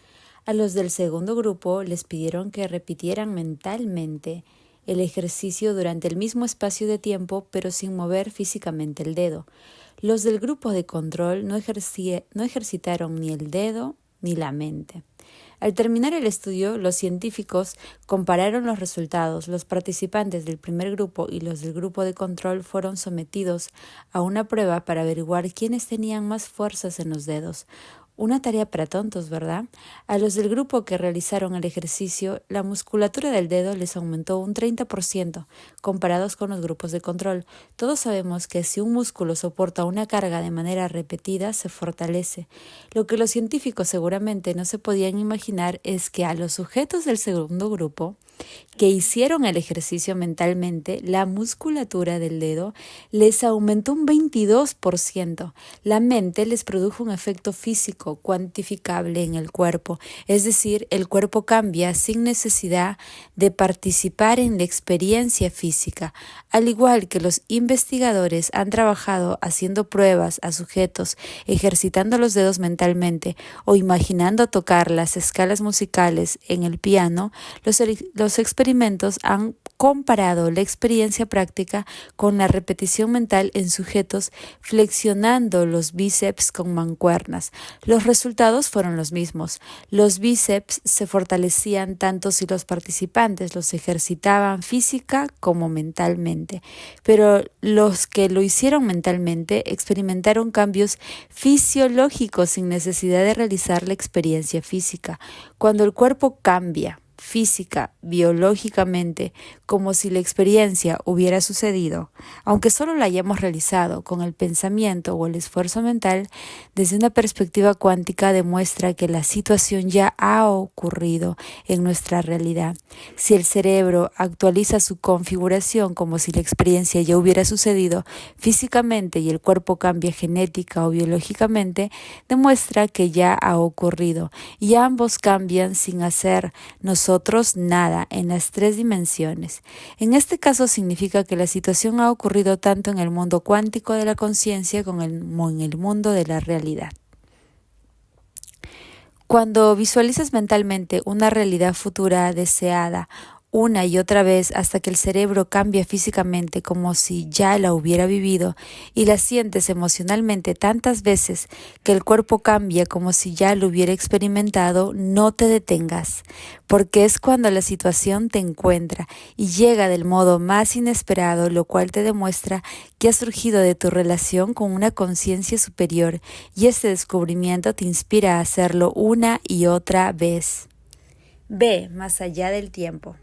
A los del segundo grupo les pidieron que repitieran mentalmente el ejercicio durante el mismo espacio de tiempo, pero sin mover físicamente el dedo. Los del grupo de control no ejercitaron ni el dedo ni la mente. Al terminar el estudio, los científicos compararon los resultados. Los participantes del primer grupo y los del grupo de control fueron sometidos a una prueba para averiguar quiénes tenían más fuerzas en los dedos. Una tarea para tontos, ¿verdad? A los del grupo que realizaron el ejercicio, la musculatura del dedo les aumentó un 30% comparados con los grupos de control. Todos sabemos que si un músculo soporta una carga de manera repetida, se fortalece. Lo que los científicos seguramente no se podían imaginar es que a los sujetos del segundo grupo, que hicieron el ejercicio mentalmente, la musculatura del dedo les aumentó un 22%. La mente les produjo un efecto físico cuantificable en el cuerpo, es decir, el cuerpo cambia sin necesidad de participar en la experiencia física. Al igual que los investigadores han trabajado haciendo pruebas a sujetos ejercitando los dedos mentalmente o imaginando tocar las escalas musicales en el piano, los experimentos han comparado la experiencia práctica con la repetición mental en sujetos flexionando los bíceps con mancuernas. Los resultados fueron los mismos. Los bíceps se fortalecían tanto si los participantes los ejercitaban física como mentalmente, pero los que lo hicieron mentalmente experimentaron cambios fisiológicos sin necesidad de realizar la experiencia física. Cuando el cuerpo cambia física, biológicamente, como si la experiencia hubiera sucedido, aunque solo la hayamos realizado con el pensamiento o el esfuerzo mental, desde una perspectiva cuántica demuestra que la situación ya ha ocurrido en nuestra realidad. Si el cerebro actualiza su configuración como si la experiencia ya hubiera sucedido físicamente y el cuerpo cambia genética o biológicamente, demuestra que ya ha ocurrido y ambos cambian sin hacer nosotros nada en las 3 dimensiones. En este caso significa que la situación ha ocurrido tanto en el mundo cuántico de la conciencia como en el mundo de la realidad. Cuando visualizas mentalmente una realidad futura deseada una y otra vez hasta que el cerebro cambia físicamente como si ya la hubiera vivido y la sientes emocionalmente tantas veces que el cuerpo cambia como si ya lo hubiera experimentado, no te detengas, porque es cuando la situación te encuentra y llega del modo más inesperado, lo cual te demuestra que ha surgido de tu relación con una conciencia superior y este descubrimiento te inspira a hacerlo una y otra vez. Ve más allá del tiempo.